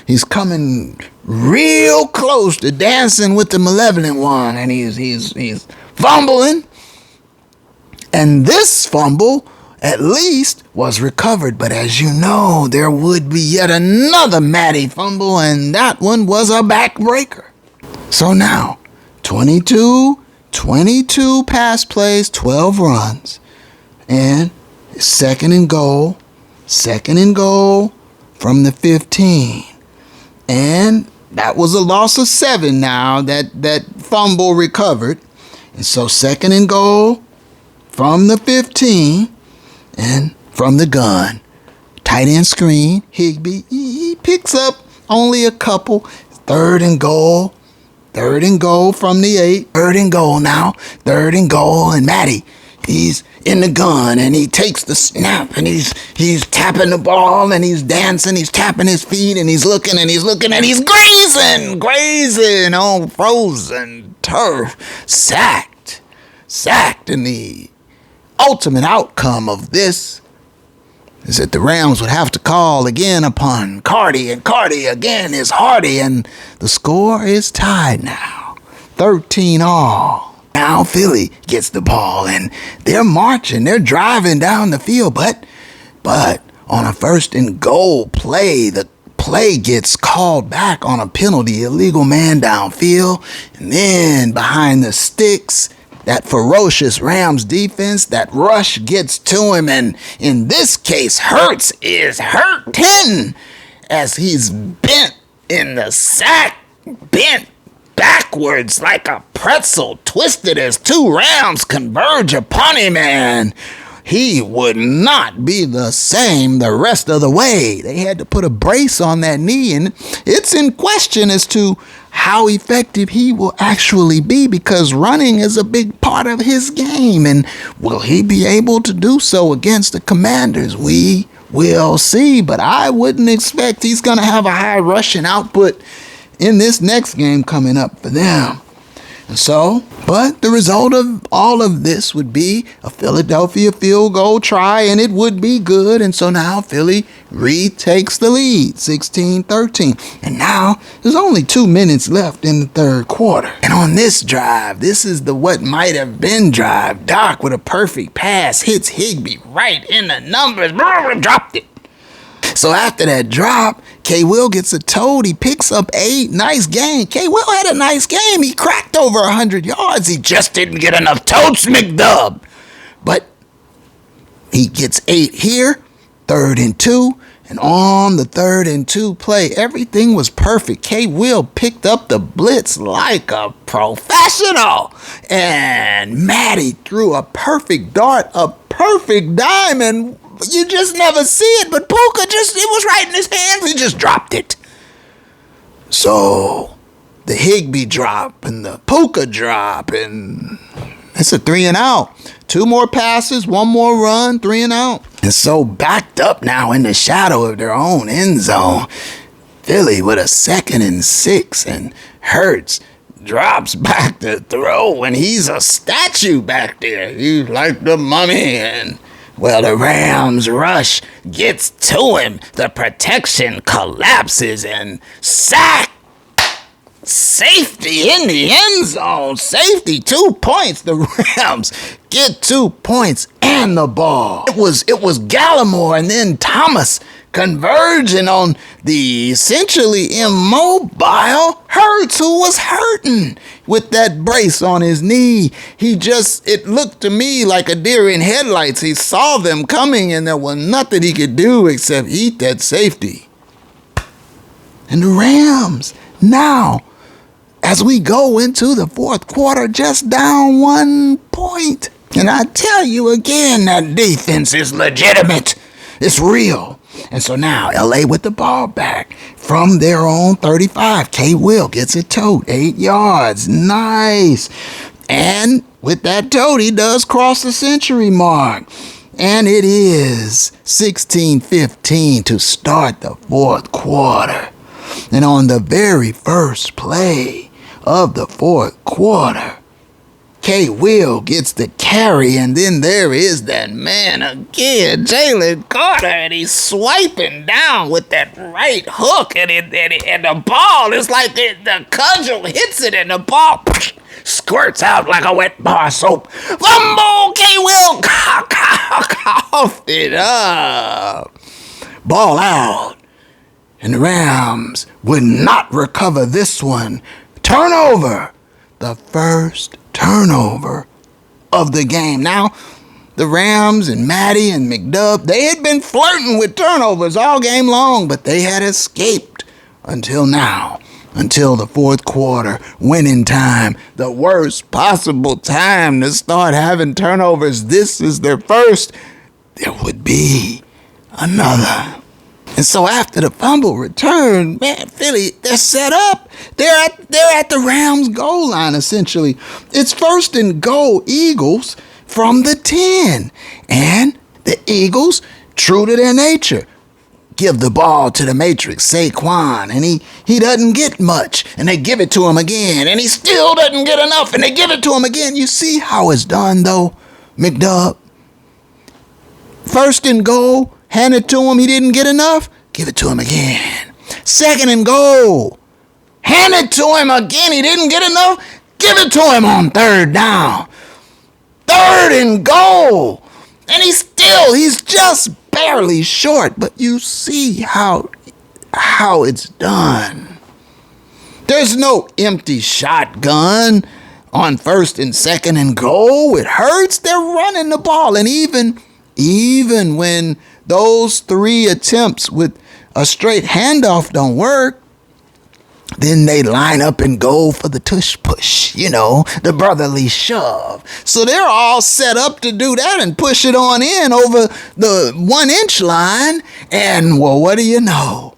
he's coming real close to dancing with the malevolent one, and he's fumbling. And this fumble, at least, was recovered. But as you know, there would be yet another Matty fumble, and that one was a backbreaker. So now, 22 pass plays, 12 runs, and second and goal from the 15. And that was a loss of 7 now, that fumble recovered. And so second and goal from the 15 and from the gun. Tight end screen, Higbee, he picks up only a couple. Third and goal from the 8. Third and goal, and Matty, he's in the gun, and he takes the snap, and he's tapping the ball, and he's dancing, he's tapping his feet, and he's looking, and he's grazing on frozen turf. Sacked, and the ultimate outcome of this is that the Rams would have to call again upon Carty, and Carty again is Hardy, and the score is tied now, 13 all. Now Philly gets the ball, and they're marching, they're driving down the field, but on a first and goal play, the play gets called back on a penalty, illegal man downfield, and then behind the sticks, that ferocious Rams defense, that rush gets to him, and in this case, Hurts is hurting as he's bent in the sack, bent backwards like a pretzel, twisted as 2 Rams converge upon him, and he would not be the same the rest of the way. They had to put a brace on that knee, and it's in question as to how effective he will actually be, because running is a big part of his game, and will he be able to do so against the Commanders? We will see, but I wouldn't expect he's going to have a high rushing output in this next game coming up for them. And so, but the result of all of this would be a Philadelphia field goal try, and it would be good. And so now Philly retakes the lead, 16-13. And now there's only 2 minutes left in the third quarter. And on this drive, this is the what might have been drive. Doc with a perfect pass hits Higbee right in the numbers. Dropped it. So after that drop, K. Will gets a toad. He picks up 8. Nice game. K. Will had a nice game. He cracked over 100 yards. He just didn't get enough toads, McDub. But he gets 8 here, 3rd and 2. And on the 3rd and 2 play, everything was perfect. K. Will picked up the blitz like a professional. And Matty threw a perfect dart, a perfect dime, and you just never see it, but Puka it was right in his hands. He just dropped it. So the Higbee drop and the Puka drop, and it's a 3 and out. 2 more passes, 1 more run, 3 and out. And so backed up now in the shadow of their own end zone, Philly with a 2nd and 6, and Hurts drops back to throw, and he's a statue back there. He's like the mummy, and well, the Rams rush gets to him. The protection collapses, and sack. Safety in the end zone. Safety, 2 points. The Rams get 2 points and the ball. It was Gallimore and then Thomas converging on the essentially immobile Hurts, who was hurting with that brace on his knee. It looked to me like a deer in headlights. He saw them coming, and there was nothing he could do except eat that safety. And the Rams now, as we go into the fourth quarter, just down 1 point. And I tell you again, that defense is legitimate. It's real. And so now LA with the ball back from their own 35. K. Will gets it towed 8 yards. Nice. And with that toad, he does cross the century mark. And it is 16-15 to start the fourth quarter. And on the very first play of the fourth quarter, K. Will gets the carry, and then there is that man again, Jalen Carter, and he's swiping down with that right hook, and the ball is like the cudgel hits it, and the ball squirts out like a wet bar of soap. Fumble! K. Will coughed it up. Ball out. And the Rams would not recover this one. Turnover. The first turnover of the game. Now, the Rams and Matty and McDubb, they had been flirting with turnovers all game long, but they had escaped until now. Until the fourth quarter, winning time, the worst possible time to start having turnovers. This is their first. There would be another. And so after the fumble return, man, Philly, they're set up. They're at the Rams goal line, essentially. It's first and goal, Eagles, from the 10. And the Eagles, true to their nature, give the ball to the Matrix, Saquon, and he doesn't get much. And they give it to him again, and he still doesn't get enough, and they give it to him again. You see how it's done, though, McDubb? First and goal, hand it to him, he didn't get enough, give it to him again. Second and goal, hand it to him again, he didn't get enough, give it to him on third down. Third and goal, and he's just barely short, but you see how it's done. There's no empty shotgun on first and second and goal. It hurts, they're running the ball, and even when those 3 attempts with a straight handoff don't work, then they line up and go for the tush push, the brotherly shove. So they're all set up to do that and push it on in over the 1-inch line. And, well, what do you know?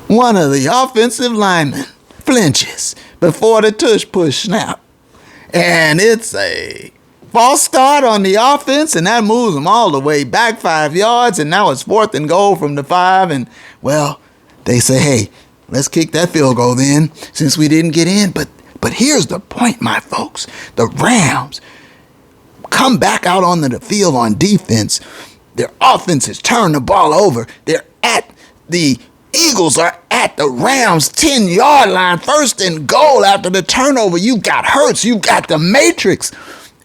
One of the offensive linemen flinches before the tush push snap. And it's a false start on the offense, and that moves them all the way back 5 yards, and now it's 4th and goal from the 5, and, well, they say, hey, let's kick that field goal then, since we didn't get in. But here's the point, my folks. The Rams come back out onto the field on defense. Their offense has turned the ball over. The Eagles are at the Rams' 10-yard line, 1st and goal after the turnover. You got Hurts, you got the Matrix.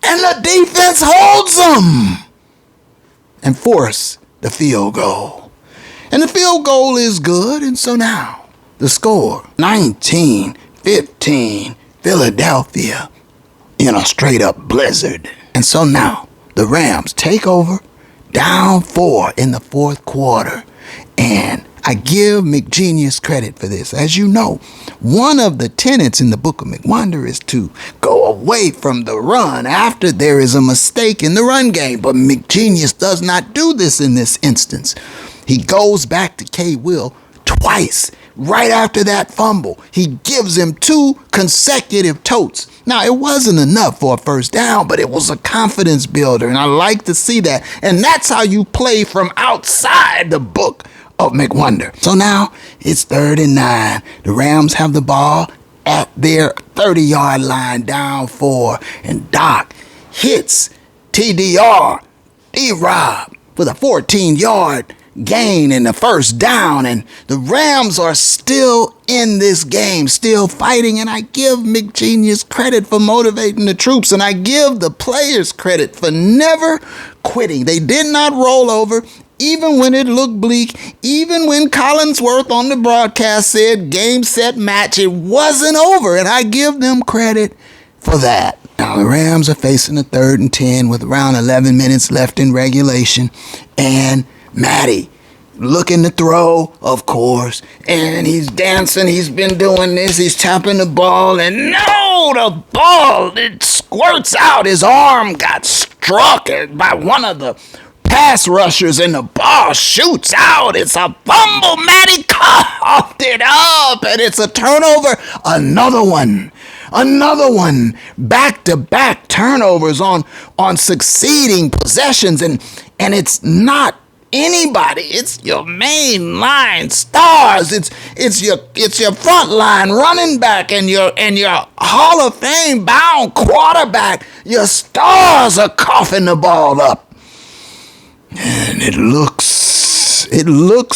And the defense holds them and force the field goal. And the field goal is good. And so now the score, 19-15, Philadelphia in a straight up blizzard. And so now the Rams take over, down 4 in the fourth quarter. And I give McGenius credit for this. As you know, one of the tenets in the book of McWonder is to go away from the run after there is a mistake in the run game. But McGenius does not do this in this instance. He goes back to K. Will twice right after that fumble. He gives him 2 consecutive totes. Now, it wasn't enough for a first down, but it was a confidence builder, and I like to see that. And that's how you play from outside the book of McWonder. So now it's 3rd and 9. The Rams have the ball at their 30-yard line, down 4, and Doc hits TDR, D-Rob, with a 14-yard gain in the first down, and the Rams are still in this game, still fighting, and I give McGenius credit for motivating the troops, and I give the players credit for never quitting. They did not roll over, even when it looked bleak, even when Collinsworth on the broadcast said game, set, match. It wasn't over, and I give them credit for that. Now, the Rams are facing a 3rd and 10 with around 11 minutes left in regulation, and Matty looking to throw, of course, and he's dancing, he's been doing this, he's tapping the ball, and no, the ball, it squirts out. His arm got struck by one of the pass rushers, and the ball shoots out. It's a fumble. Matty coughed it up, and it's a turnover. Another one. Back-to-back turnovers on succeeding possessions, and it's not anybody. It's your mainline stars. It's your front line running back and your Hall of Fame bound quarterback. Your stars are coughing the ball up. And it looks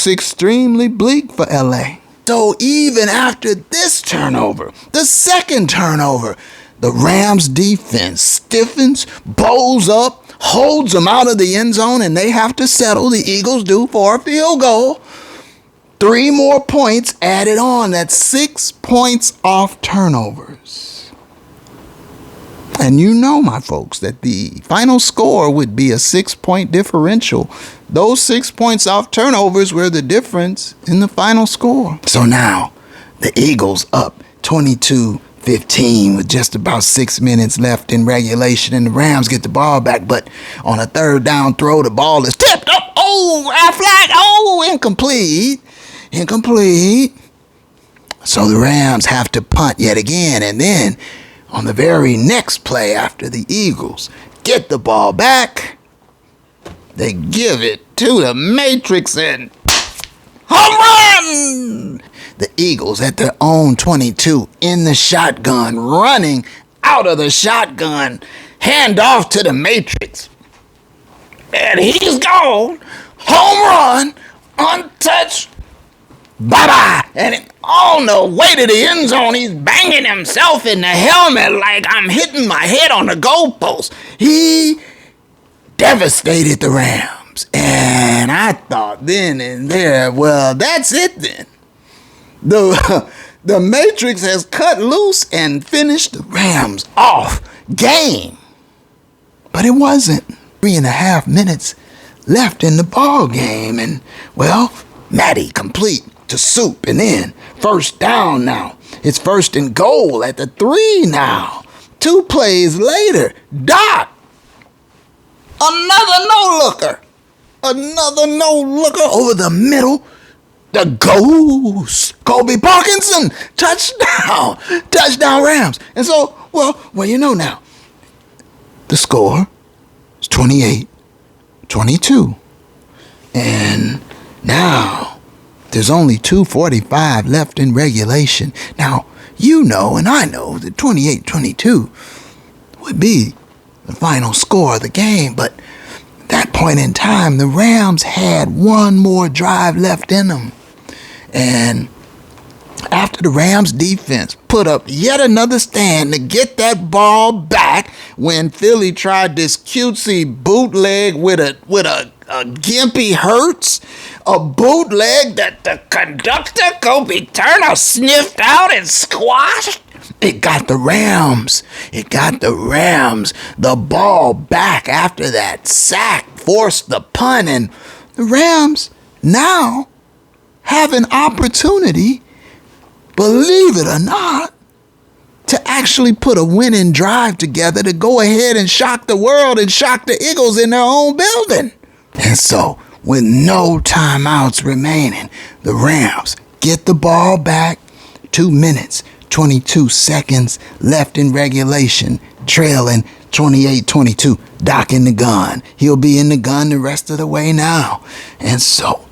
extremely bleak for LA. So even after this turnover, the second turnover, the Rams defense stiffens, bows up, holds them out of the end zone, and they have to settle. The Eagles do for a field goal. 3 more points added on. That's 6 points off turnovers. And you know, my folks, that the final score would be a 6-point differential. Those 6 points off turnovers were the difference in the final score. So now, the Eagles up 22-15 with just about 6 minutes left in regulation, and the Rams get the ball back. But on a third down throw, the ball is tipped up. Oh, a flag. Oh, incomplete. So the Rams have to punt yet again, and then on the very next play after the Eagles get the ball back, they give it to the Matrix and home run! The Eagles at their own 22 in the shotgun, running out of the shotgun, hand off to the Matrix. And he's gone. Home run, untouched. Bye-bye. And on the way to the end zone, he's banging himself in the helmet like I'm hitting my head on the goalpost. He devastated the Rams. And I thought then and there, well, that's it then. The Matrix has cut loose and finished the Rams off game. But it wasn't. 3.5 minutes left in the ball game. And, well, Matty complete to Soup, and then first down now. It's first and goal at the 3 now. 2 plays later, Doc, another no-looker over the middle. The ghost, Kobe Parkinson, touchdown Rams. And so, well, you know now, the score is 28-22, and now there's only 2:45 left in regulation. Now, you know and I know that 28-22 would be the final score of the game, but at that point in time, the Rams had one more drive left in them. And after the Rams defense put up yet another stand to get that ball back when Philly tried this cutesy bootleg with a gimpy Hurts, a bootleg that the conductor, Kobe Turner, sniffed out and squashed. It got the Rams the ball back after that sack, forced the punt, and the Rams now have an opportunity, believe it or not, to actually put a winning drive together to go ahead and shock the world and shock the Eagles in their own building. And so, with no timeouts remaining, the Rams get the ball back. 2 minutes, 22 seconds left in regulation, trailing 28-22. Doc in the gun. He'll be in the gun the rest of the way now. And so,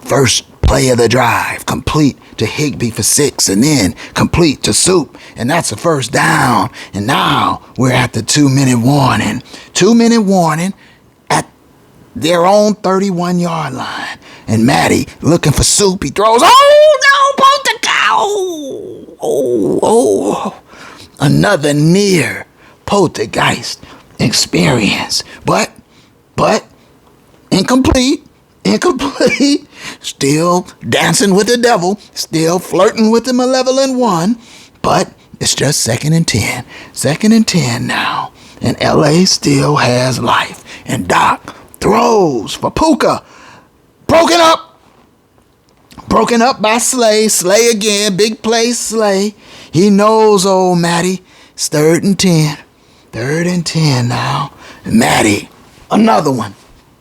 first play of the drive, complete to Higbee for 6, and then complete to Soup, and that's a first down. And now we're at the 2-minute warning. 2-minute warning at their own 31-yard line. And Matty looking for Soup. He throws. Oh, no, poltergeist. Another near poltergeist experience. But incomplete. Still dancing with the devil. Still flirting with the malevolent one. But it's just 2nd and 10. 2nd and 10 now. And LA still has life. And Doc throws for Puka. Broken up by Slay. Slay again. Big play Slay. He knows old Matty. It's 3rd and 10. 3rd and 10 now. And Matty, another one.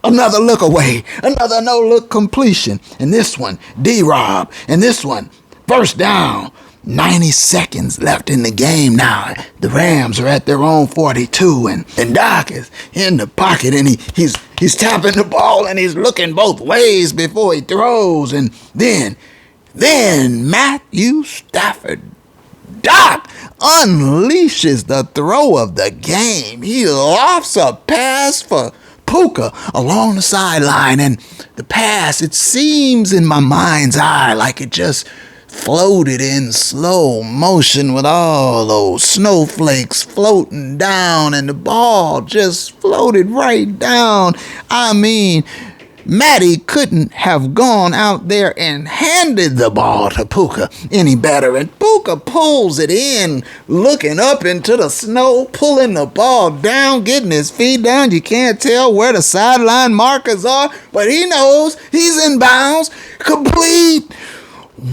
Another look away. Another no-look completion. And this one, D-Rob. And this one, first down. 90 seconds left in the game now. The Rams are at their own 42, and Doc is in the pocket, and he's tapping the ball, and he's looking both ways before he throws. And then Matthew Stafford, Doc, unleashes the throw of the game. He lofts a pass for Puka along the sideline, and the pass, it seems in my mind's eye like it just floated in slow motion with all those snowflakes floating down, and the ball just floated right down. I mean, Matty couldn't have gone out there and handed the ball to Puka any better. And Puka pulls it in, looking up into the snow, pulling the ball down, getting his feet down. You can't tell where the sideline markers are, but he knows he's in bounds. Complete.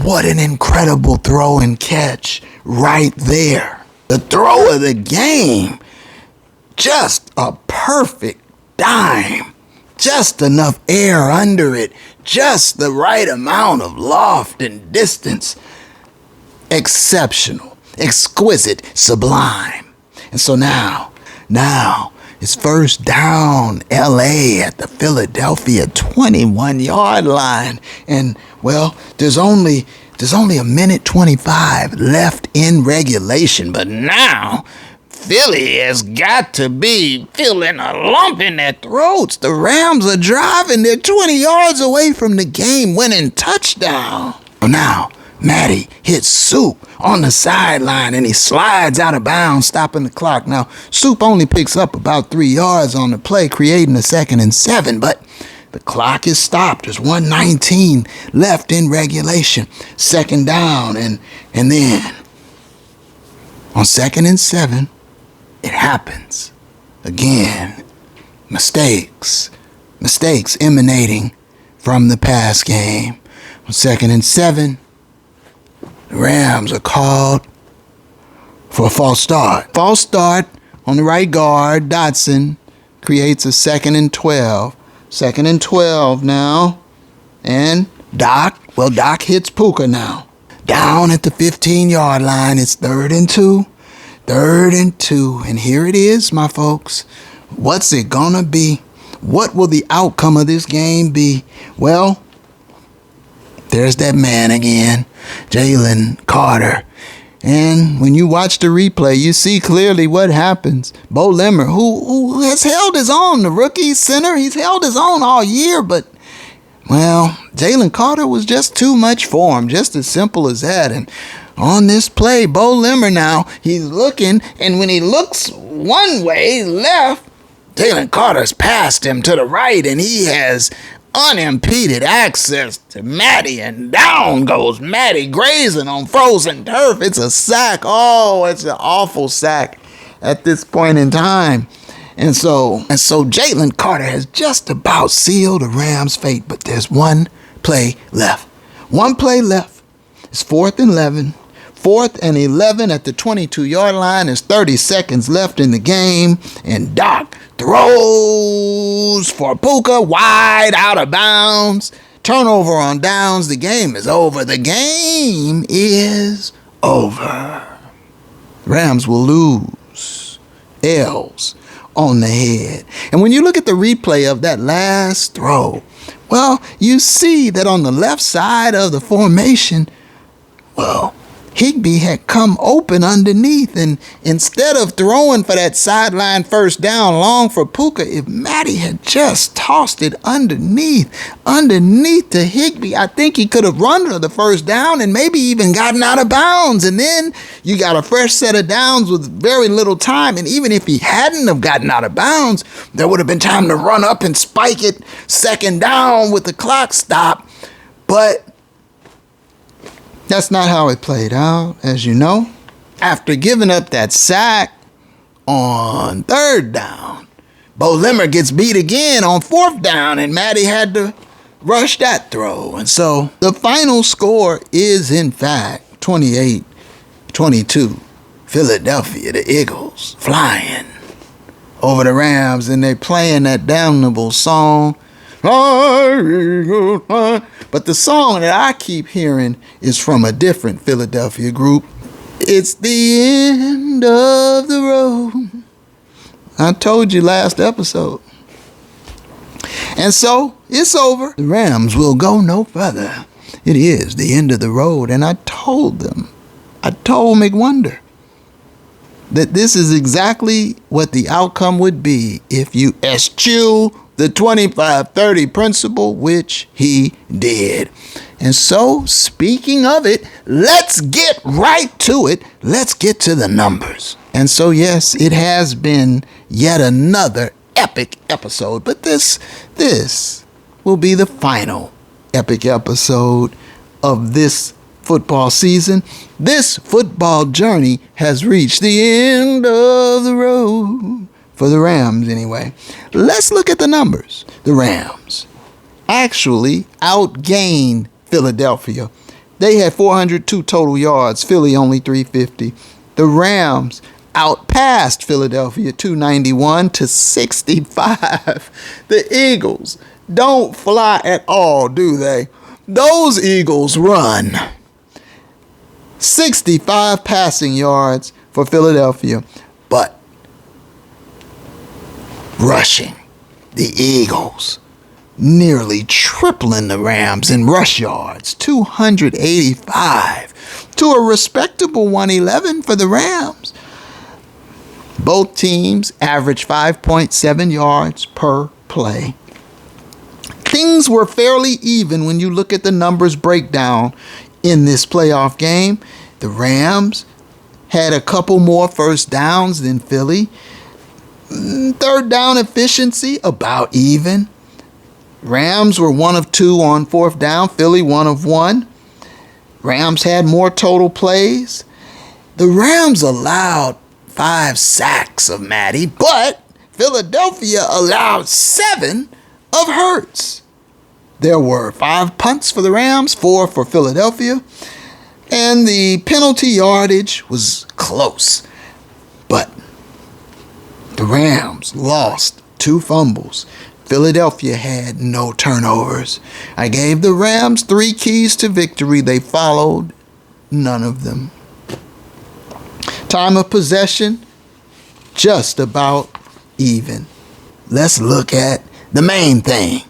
What an incredible throw and catch right there. The throw of the game. Just a perfect dime. Just enough air under it. Just the right amount of loft and distance. Exceptional. Exquisite. Sublime. And so now it's first down LA at the Philadelphia 21-yard line. And, well, there's only a minute 25 left in regulation. But now Philly has got to be feeling a lump in their throats. The Rams are driving. They're 20 yards away from the game-winning touchdown. Now, Matty hits Soup on the sideline, and he slides out of bounds, stopping the clock. Now, Soup only picks up about 3 yards on the play, creating a 2nd and 7, but the clock is stopped. There's 1:19 left in regulation. 2nd down, and then on 2nd and 7, it happens again. Mistakes emanating from the pass game. On 2nd and 7, the Rams are called for a false start. False start on the right guard. Dotson creates a 2nd and 12. 2nd and 12 now. And Doc hits Puka now. Down at the 15-yard line, it's 3rd and 2. 3rd and 2. And here it is, my folks. What's it gonna be? What will the outcome of this game be? Well, there's that man again, Jalen Carter. And when you watch the replay, you see clearly what happens. Bo Limmer, who has held his own, the rookie center, he's held his own all year, but, well, Jalen Carter was just too much for him, just as simple as that. And on this play, Bo Limmer now, he's looking, and when he looks one way, left, Jalen Carter's passed him to the right, and he has unimpeded access to Matty, and down goes Matty, grazing on frozen turf. It's a sack. Oh, it's an awful sack at this point in time. And so Jalen Carter has just about sealed the Rams' fate, but there's one play left. One play left. It's 4th and 11. 4th and 11 at the 22-yard line. There's 30 seconds left in the game, and Doc throws for Puka, wide out of bounds. Turnover on downs. The game is over. The game is over. Rams will lose. L's on the head. And when you look at the replay of that last throw, well, you see that on the left side of the formation, well, Higbee had come open underneath, and instead of throwing for that sideline first down long for Puka, if Matty had just tossed it underneath to Higbee, I think he could have run to the first down and maybe even gotten out of bounds. And then you got a fresh set of downs with very little time. And even if he hadn't have gotten out of bounds, there would have been time to run up and spike it 2nd down with the clock stopped. But that's not how it played out, as you know. After giving up that sack on 3rd down, Bo Limmer gets beat again on 4th down, and Matty had to rush that throw. And so the final score is, in fact, 28-22. Philadelphia, the Eagles, flying over the Rams, and they're playing that damnable song, But the song that I keep hearing is from a different Philadelphia group. It's the end of the road. I told you last episode. And so, it's over. The Rams will go no further. It is the end of the road. And I told McWonder, that this is exactly what the outcome would be if you eschew the 25-30 principle, which he did. And so, speaking of it, let's get right to it. Let's get to the numbers. And so, yes, it has been yet another epic episode, but this will be the final epic episode of this football season. This football journey has reached the end of the road for the Rams anyway. Let's look at the numbers. The Rams actually outgained Philadelphia. They had 402 total yards, Philly only 350. The Rams outpassed Philadelphia 291 to 65. The Eagles don't fly at all, do they? Those Eagles run. 65 passing yards for Philadelphia, but rushing, the Eagles nearly tripling the Rams in rush yards, 285 to a respectable 111 for the Rams. Both teams averaged 5.7 yards per play. Things were fairly even when you look at the numbers breakdown in this playoff game. The Rams had a couple more first downs than Philly. Third down efficiency, about even. Rams were 1 of 2 on fourth down. Philly 1 of 1. Rams had more total plays. The Rams allowed 5 sacks of Matty, but Philadelphia allowed 7 of Hurts. There were 5 punts for the Rams, 4 for Philadelphia, and the penalty yardage was close. But the Rams lost 2 fumbles. Philadelphia had no turnovers. I gave the Rams 3 keys to victory. They followed none of them. Time of possession, just about even. Let's look at the main thing,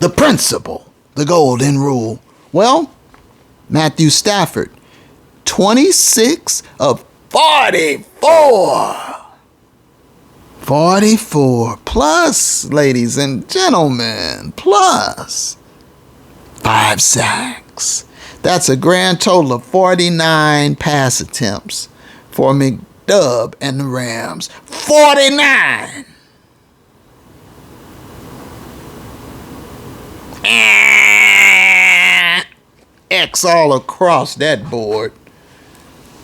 the principle, the golden rule. Well, Matthew Stafford, 26 of 44. 44 plus, ladies and gentlemen, plus 5 sacks. That's a grand total of 49 pass attempts for McDub and the Rams. 49! X all across that board.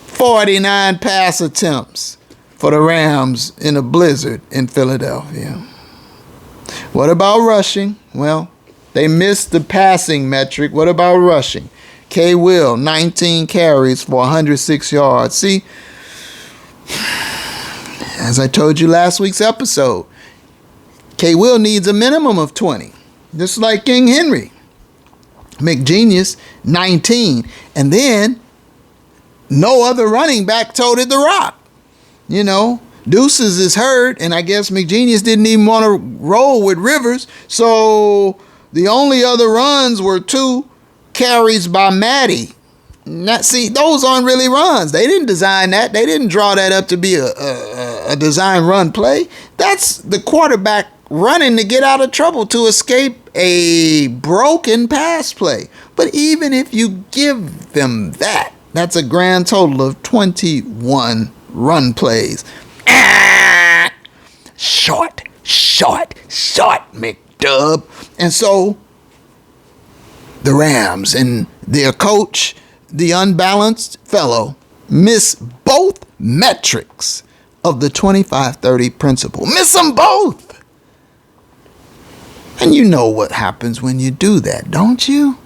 49 pass attempts for the Rams in a blizzard in Philadelphia. What about rushing? Well, they missed the passing metric. What about rushing? K. Will, 19 carries for 106 yards. See, as I told you last week's episode, K. Will needs a minimum of 20. Just like King Henry. McGenius, 19. And then, no other running back toted the rock. You know, Deuces is hurt, and I guess McGenius didn't even want to roll with Rivers. So, the only other runs were 2 carries by Matty. See, those aren't really runs. They didn't design that. They didn't draw that up to be a design run play. That's the quarterback running to get out of trouble to escape a broken pass play. But even if you give them that, that's a grand total of 21 run plays. Short, McDub. And so, the Rams and their coach, the unbalanced fellow, miss both metrics of the 25-30 principle. Miss them both. And you know what happens when you do that, don't you?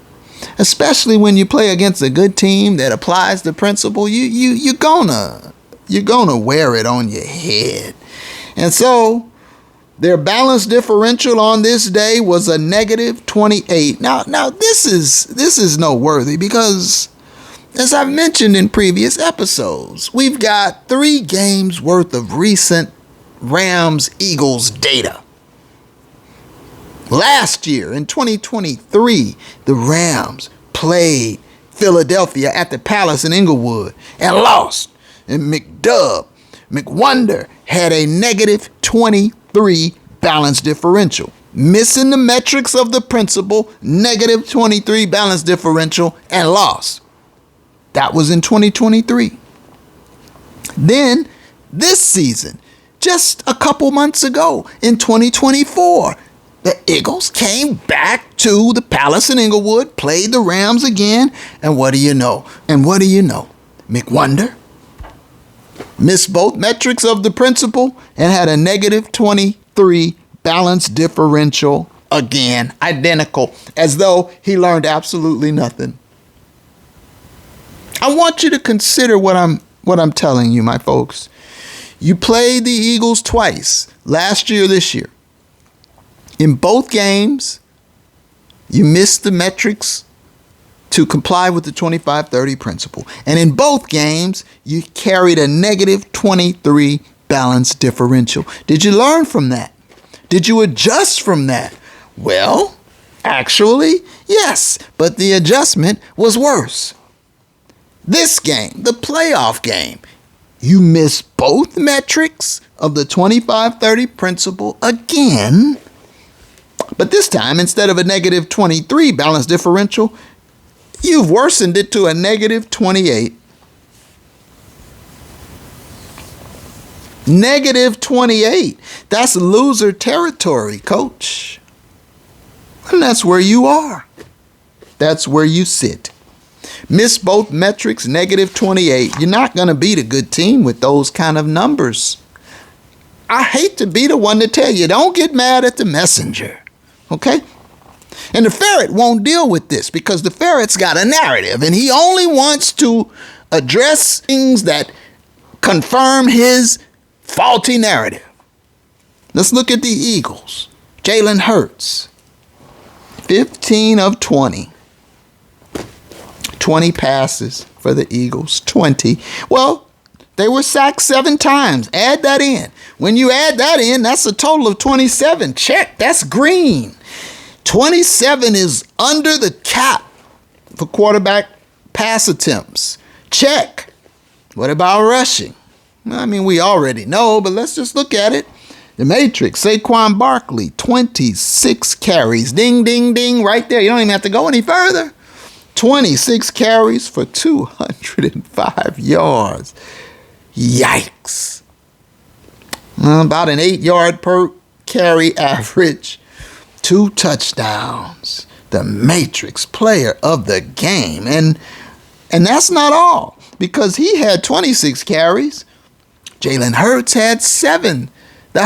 Especially when you play against a good team that applies the principle, you're gonna wear it on your head. And so Their balance differential on this day was a negative 28. Now this is noteworthy because, as I've mentioned in previous episodes, we've got 3 games worth of recent Rams-Eagles data. Last year, in 2023, the Rams played Philadelphia at the Palace in Inglewood and lost. And McWonder had a negative 23 balance differential. Missing the metrics of the principal, negative 23 balance differential, and lost. That was in 2023. Then, this season, just a couple months ago, in 2024, the Eagles came back to the Palace in Inglewood, played the Rams again, and what do you know? McWonder missed both metrics of the principal and had a negative 23 balance differential again, identical, as though he learned absolutely nothing. I want you to consider what I'm telling you, my folks. You played the Eagles twice, last year, this year. In both games, you missed the metrics to comply with the 25-30 principle. And in both games, you carried a negative 23 balance differential. Did you learn from that? Did you adjust from that? Well, actually, yes, but the adjustment was worse. This game, the playoff game, you missed both metrics of the 25-30 principle again. But this time, instead of a negative 23 balance differential, you've worsened it to a negative 28. Negative 28. That's loser territory, coach. And that's where you are. That's where you sit. Miss both metrics, negative 28. You're not going to beat a good team with those kind of numbers. I hate to be the one to tell you, don't get mad at the messenger. Okay? And the ferret won't deal with this because the ferret's got a narrative and he only wants to address things that confirm his faulty narrative. Let's look at the Eagles. Jalen Hurts, 15 of 20. 20 passes for the Eagles, 20. Well, they were sacked 7 times. Add that in. When you add that in, that's a total of 27. Check, that's green. 27 is under the cap for quarterback pass attempts. Check. What about rushing? I mean, we already know, but let's just look at it. The Matrix, Saquon Barkley, 26 carries. Ding, ding, ding, right there. You don't even have to go any further. 26 carries for 205 yards. Yikes. About an 8-yard per carry average. 2 touchdowns. The Matrix player of the game. And that's not all, because he had 26 carries. Jalen Hurts had 7. The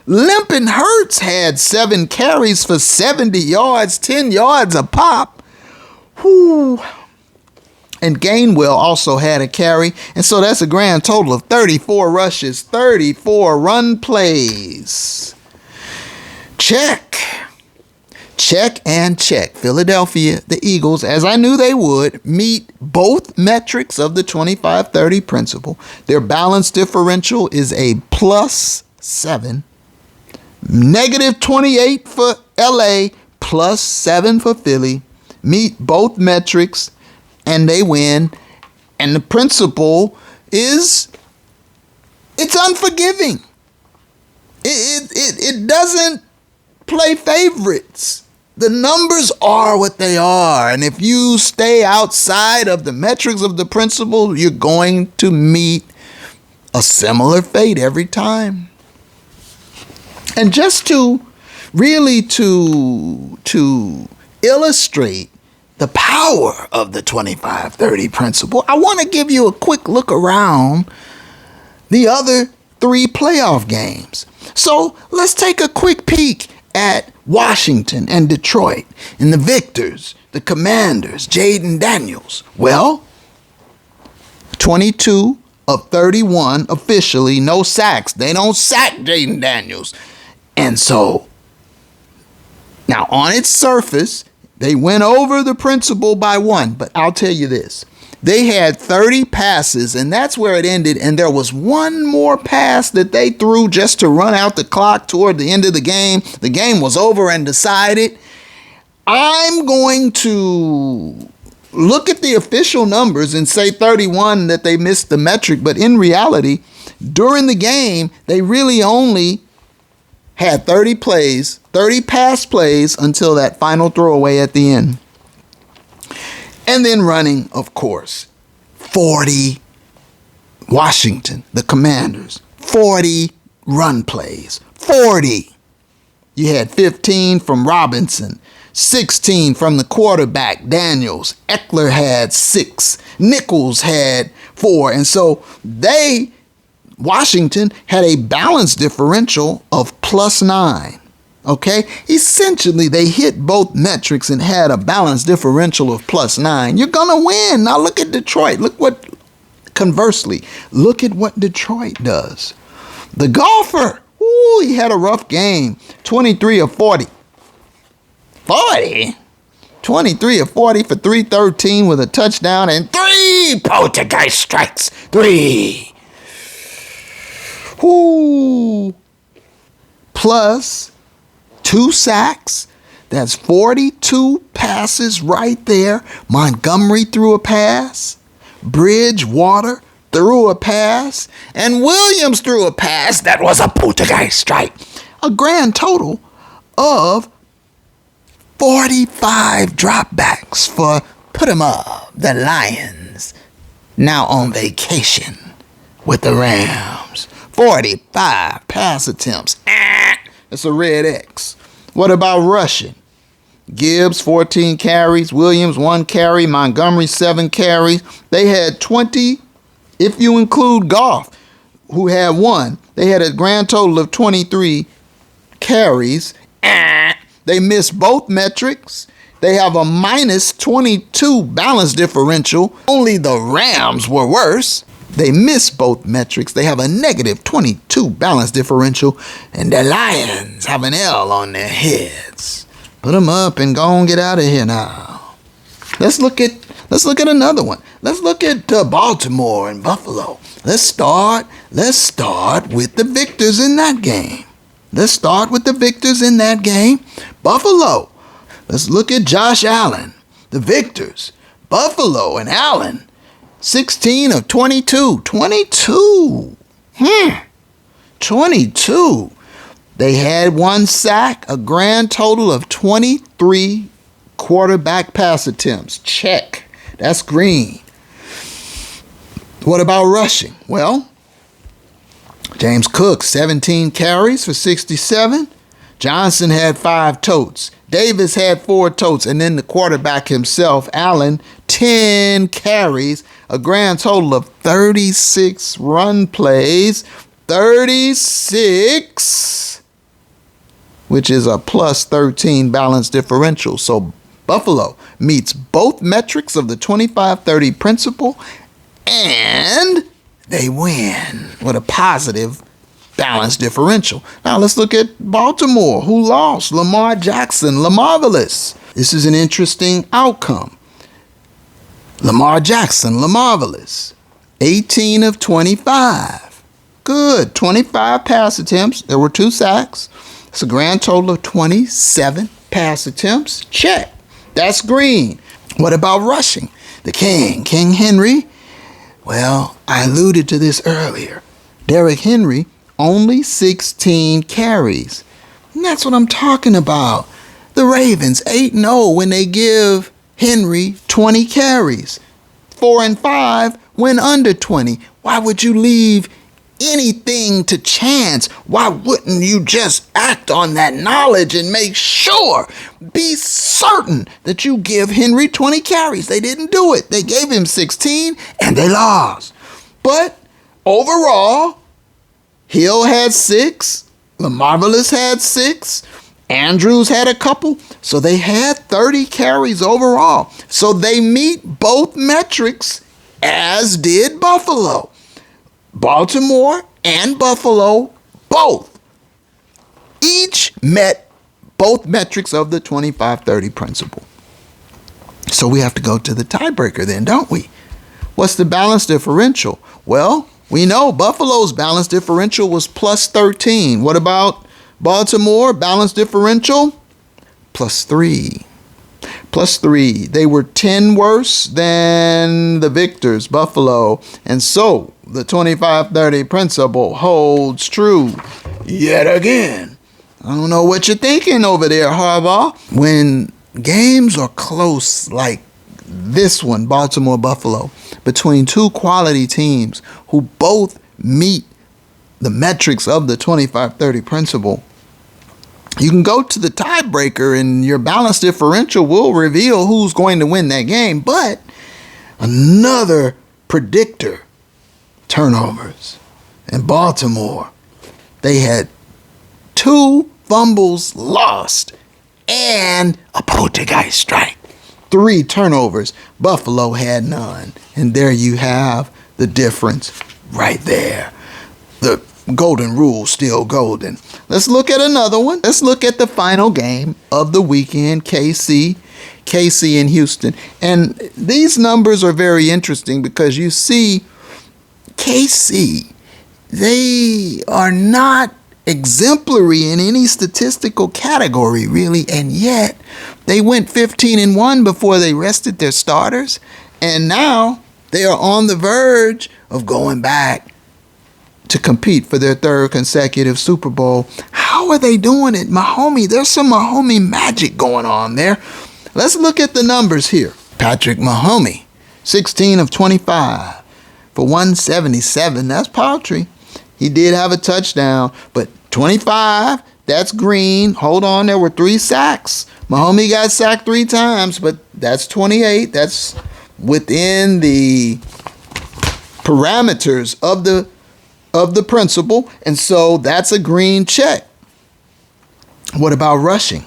Limpin' Hurts had 7 carries for 70 yards, 10 yards a pop. Whew. And Gainwell also had a carry. And so that's a grand total of 34 rushes, 34 run plays. Check. Check and check. Philadelphia, the Eagles, as I knew they would, meet both metrics of the 25-30 principle. Their balance differential is a +7. Negative 28 for LA, +7 for Philly. Meet both metrics and they win. And the principle is, it's unforgiving. It doesn't play favorites. The numbers are what they are. And if you stay outside of the metrics of the principle, you're going to meet a similar fate every time. And just to really to illustrate the power of the 25-30 principle, I want to give you a quick look around the other 3 playoff games. So let's take a quick peek at Washington and Detroit and the victors, the Commanders, Jaden Daniels. Well, 22 of 31 officially, no sacks. They don't sack Jaden Daniels. And so, now on its surface, they went over the principle by 1. But I'll tell you this. They had 30 passes, and that's where it ended. And there was one more pass that they threw just to run out the clock toward the end of the game. The game was over and decided. I'm going to look at the official numbers and say 31 that they missed the metric. But in reality, during the game, they really only had 30 plays, 30 pass plays until that final throwaway at the end. And then running, of course, 40 Washington, the Commanders, 40 run plays, 40. You had 15 from Robinson, 16 from the quarterback, Daniels. Eckler had 6. Nichols had 4. And so Washington had a balance differential of +9. Okay? Essentially, they hit both metrics and had a balance differential of +9. You're going to win. Now look at Detroit. Conversely, look at what Detroit does. The golfer, he had a rough game. 23 of 40. 40? 23 of 40 for 313 with a touchdown and 3 poltergeist strikes. 3. Plus 2 sacks. That's 42 passes right there. Montgomery threw a pass. Bridgewater threw a pass. And Williams threw a pass that was a poltergeist strike. A grand total of 45 dropbacks for put 'em up, the Lions, now on vacation with the Rams. 45 pass attempts. It's a red X. What about rushing? Gibbs, 14 carries. Williams, 1 carry. Montgomery, 7 carries. They had 20, if you include Goff, who had 1. They had a grand total of 23 carries. They missed both metrics. They have a -22 balance differential. Only the Rams were worse. They missed both metrics. They have a -22 balance differential. And the Lions have an L on their heads. Put them up and go and get out of here now. Let's look at another one. Let's look at Baltimore and Buffalo. Let's start with the victors in that game. Buffalo. Let's look at Josh Allen. The victors. Buffalo and Allen. 16 of 22. 22. 22. They had 1 sack, a grand total of 23 quarterback pass attempts. Check. That's green. What about rushing? Well, James Cook, 17 carries for 67. Johnson had 5 totes. Davis had 4 totes. And then the quarterback himself, Allen, 10 carries, a grand total of 36 run plays. 36, which is a +13 balance differential. So Buffalo meets both metrics of the 25-30 principle, and they win with a positive balance differential. Now let's look at Baltimore, who lost. Lamar Jackson, Lamarvelous. This is an interesting outcome. Lamar Jackson, Lamarvelous. 18 of 25. Good. 25 pass attempts. There were 2 sacks. It's a grand total of 27 pass attempts. Check. That's green. What about rushing? The King Henry. Well, I alluded to this earlier. Derrick Henry, only 16 carries. And that's what I'm talking about. The Ravens, 8-0 when they give Henry 20 carries. 4-5 when under 20. Why would you leave anything to chance? Why wouldn't you just act on that knowledge and make sure, be certain that you give Henry 20 carries? They didn't do it. They gave him 16 and they lost. But overall, Hill had 6, Lamarvelous had 6, Andrews had a couple, so they had 30 carries overall. So they meet both metrics, as did Buffalo. Baltimore and Buffalo both each met both metrics of the 25-30 principle. So we have to go to the tiebreaker then, don't we? What's the balance differential? Well, we know Buffalo's balance differential was plus 13. What about Baltimore? Balance differential? Plus 3. Plus 3. They were 10 worse than the victors, Buffalo. And so the 25-30 principle holds true yet again. I don't know what you're thinking over there, Harbaugh. When games are close like this one, Baltimore-Buffalo, between two quality teams who both meet the metrics of the 25-30 principle, you can go to the tiebreaker and your balance differential will reveal who's going to win that game. But another predictor, turnovers. In Baltimore, they had 2 fumbles lost and a poltergeist strike. 3 turnovers. Buffalo had none. And there you have the difference right there. The golden rule still golden. Let's look at another one. Let's look at the final game of the weekend, KC and Houston. And these numbers are very interesting because you see KC, they are not exemplary in any statistical category, really, and yet they went 15-1 before they rested their starters, and now they are on the verge of going back to compete for their 3rd consecutive Super Bowl. How are they doing it? Mahomes, there's some Mahomes magic going on there. Let's look at the numbers here. Patrick Mahomes, 16 of 25 for 177. That's paltry. He did have a touchdown, but 25, that's green. Hold on, there were 3 sacks. Mahomes got sacked 3 times, but that's 28. That's within the parameters of the principle, and so that's a green check. What about rushing?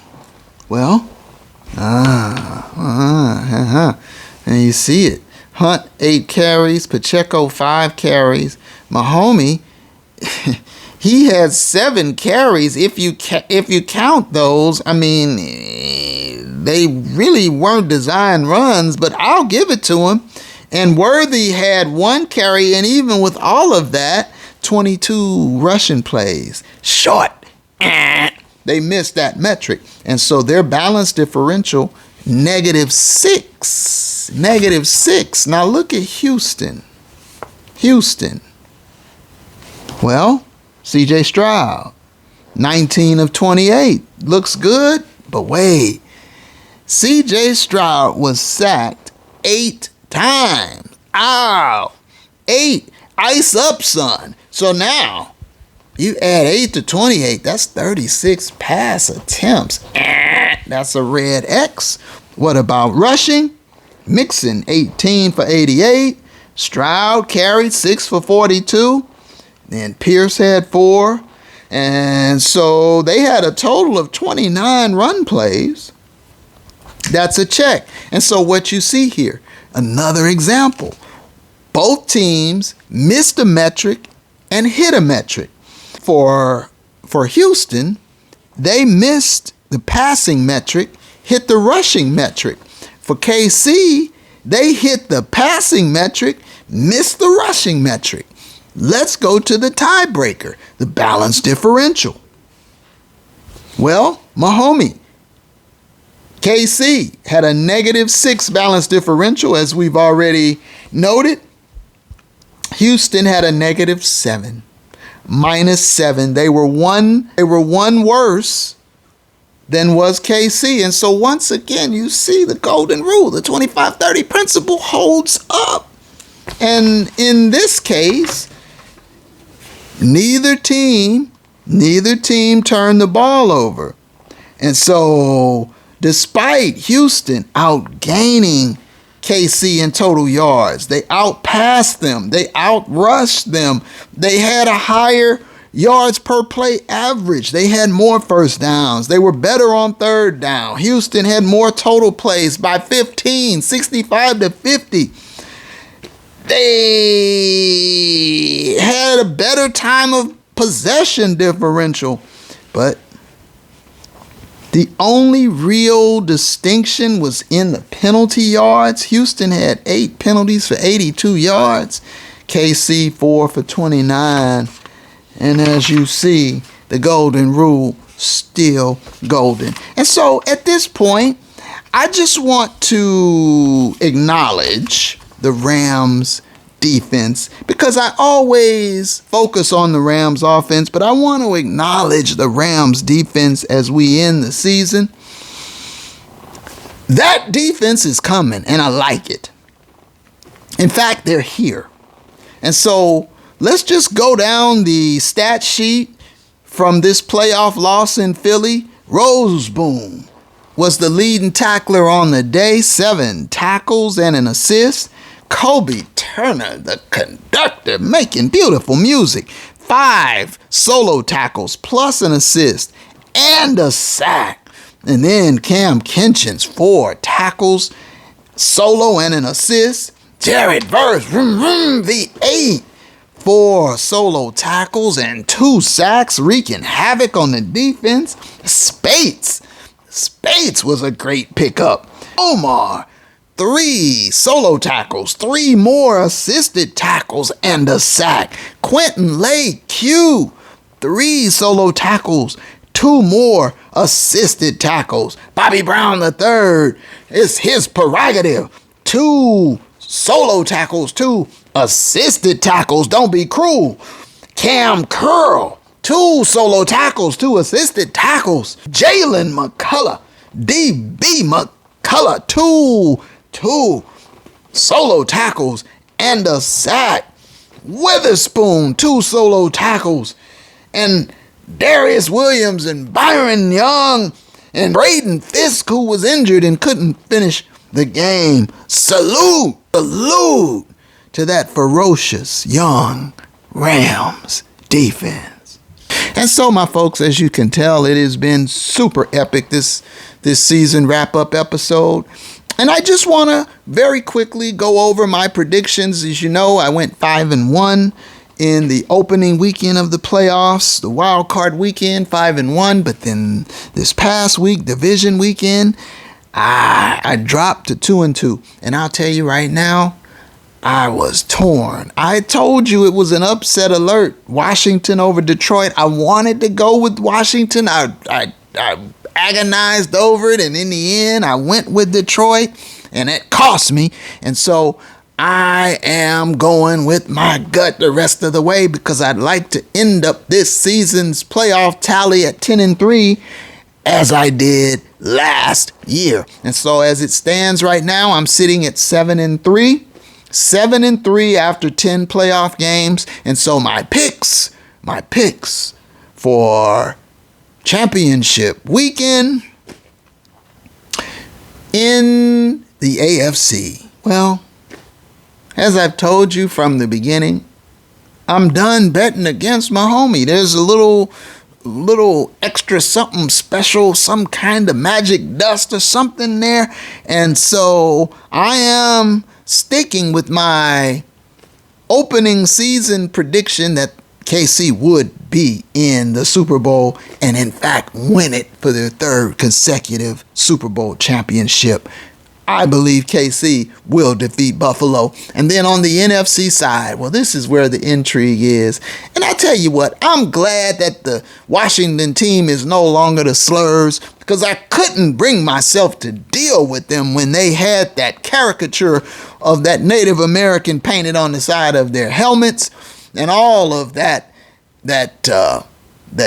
Well, and you see it. Hunt 8 carries, Pacheco 5 carries. Mahomes, he had 7 carries. If you count those, I mean, they really weren't designed runs, but I'll give it to him. And Worthy had 1 carry, and even with all of that, 22 rushing plays. Short. They missed that metric. And so their balance differential, -6. -6. Now look at Houston. Well, C.J. Stroud, 19 of 28. Looks good, but wait. C.J. Stroud was sacked 8 times. Ow. 8. Ice up, son. So now, you add 8 to 28, that's 36 pass attempts. That's a red X. What about rushing? Mixon, 18 for 88. Stroud carried 6 for 42. Then Pierce had 4. And so they had a total of 29 run plays. That's a check. And so what you see here, another example. Both teams missed a metric and hit a metric. For Houston, they missed the passing metric, hit the rushing metric. For KC, they hit the passing metric, missed the rushing metric. Let's go to the tiebreaker, the balance differential. Well, Mahomes, KC had a -6 balance differential, as we've already noted. Houston had a -7, -7. They were one worse than was KC. And so once again, you see the golden rule, the 25-30 principle holds up. And in this case, neither team turned the ball over. And so despite Houston outgaining KC in total yards, they outpassed them, they outrushed them, they had a higher yards per play average, they had more first downs, they were better on 3rd down. Houston had more total plays by 15, 65 to 50. They had a better time of possession differential, but the only real distinction was in the penalty yards. Houston had 8 penalties for 82 yards. KC 4 for 29. And as you see, the golden rule still golden. And so at this point, I just want to acknowledge the Rams defense, because I always focus on the Rams offense, but I want to acknowledge the Rams defense as we end the season. That defense is coming, and I like it. In fact, they're here. And so let's just go down the stat sheet from this playoff loss in Philly. Roseboom was the leading tackler on the day, 7 tackles and an assist. Kobe Turner, the conductor, making beautiful music, 5 solo tackles plus an assist and a sack. And then Cam Kinchins, 4 tackles, solo and an assist. Jared Verse, the 8, 4 solo tackles and 2 sacks, wreaking havoc on the defense. Spates was a great pickup. Omar, 3 solo tackles, 3 more assisted tackles, and a sack. Quentin Lake Q, 3 solo tackles, 2 more assisted tackles. Bobby Brown III, it's his prerogative. 2 solo tackles, 2 assisted tackles. Don't be cruel. Cam Curl, 2 solo tackles, 2 assisted tackles. Jalen McCullough, DB McCullough, 2 solo tackles and a sack. Witherspoon, 2 solo tackles. And Darius Williams and Byron Young and Braden Fisk, who was injured and couldn't finish the game. Salute to that ferocious young Rams defense. And so, my folks, as you can tell, it has been super epic, this season wrap-up episode. And I just want to very quickly go over my predictions. As you know, I went 5-1 in the opening weekend of the playoffs, the wild card weekend, 5-1. But then this past week, division weekend, I dropped to 2-2. And I'll tell you right now, I was torn. I told you it was an upset alert. Washington over Detroit. I wanted to go with Washington. I agonized over it, and in the end, I went with Detroit, and it cost me. And so I am going with my gut the rest of the way, because I'd like to end up this season's playoff tally at 10-3 as I did last year. And so as it stands right now, I'm sitting at 7-3. 7-3 after 10 playoff games. And so my picks for championship weekend in the AFC. Well, as I've told you from the beginning, I'm done betting against my homie. There's a little extra something special, some kind of magic dust or something there. And so I am sticking with my opening season prediction that KC would be in the Super Bowl and in fact win it for their 3rd consecutive Super Bowl championship. I believe KC will defeat Buffalo. And then on the NFC side, well, this is where the intrigue is. And I tell you what, I'm glad that the Washington team is no longer the Slurs, because I couldn't bring myself to deal with them when they had that caricature of that Native American painted on the side of their helmets and all of that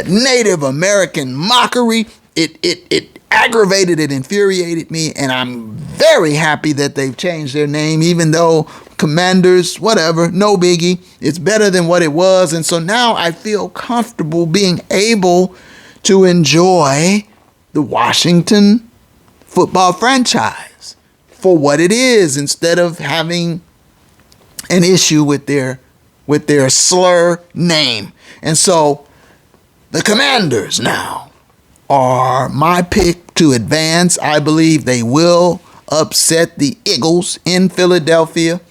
Native American mockery. It aggravated, it infuriated me, and I'm very happy that they've changed their name, even though Commanders, whatever, no biggie. It's better than what it was. And so now I feel comfortable being able to enjoy the Washington football franchise for what it is, instead of having an issue with their slur name. And so the Commanders now are my pick to advance. I believe they will upset the Eagles in Philadelphia.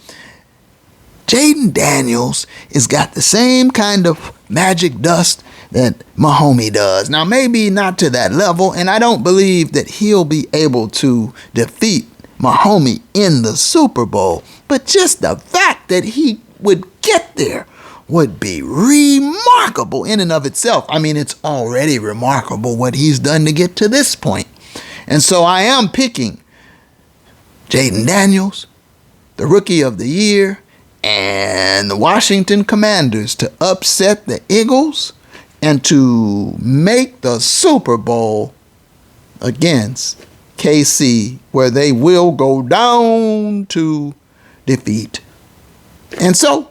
Jaden Daniels has got the same kind of magic dust that Mahomes does. Now, maybe not to that level, and I don't believe that he'll be able to defeat Mahomes in the Super Bowl, but just the fact that he would get there would be remarkable in and of itself. I mean, it's already remarkable what he's done to get to this point. And so I am picking Jaden Daniels, the Rookie of the Year, and the Washington Commanders to upset the Eagles and to make the Super Bowl against KC, where they will go down to defeat. And so,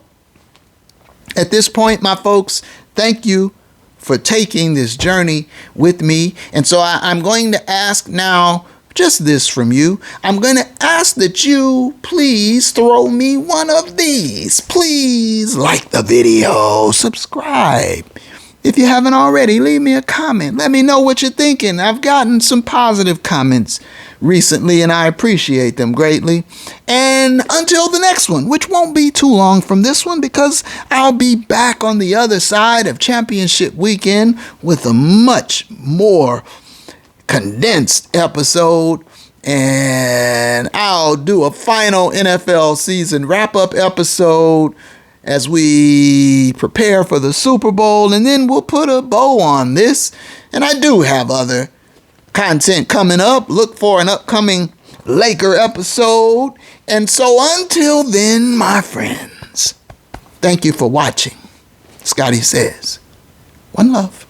at this point, my folks, thank you for taking this journey with me. And so I'm going to ask now just this from you. I'm going to ask that you please throw me one of these. Please like the video, subscribe. If you haven't already, leave me a comment. Let me know what you're thinking. I've gotten some positive comments recently, and I appreciate them greatly. And until the next one, which won't be too long from this one, because I'll be back on the other side of championship weekend with a much more condensed episode, and I'll do a final NFL season wrap-up episode as we prepare for the Super Bowl, and then we'll put a bow on this. And I do have other content coming up. Look for an upcoming Laker episode. And so until then, my friends, thank you for watching. Scotty says, one love.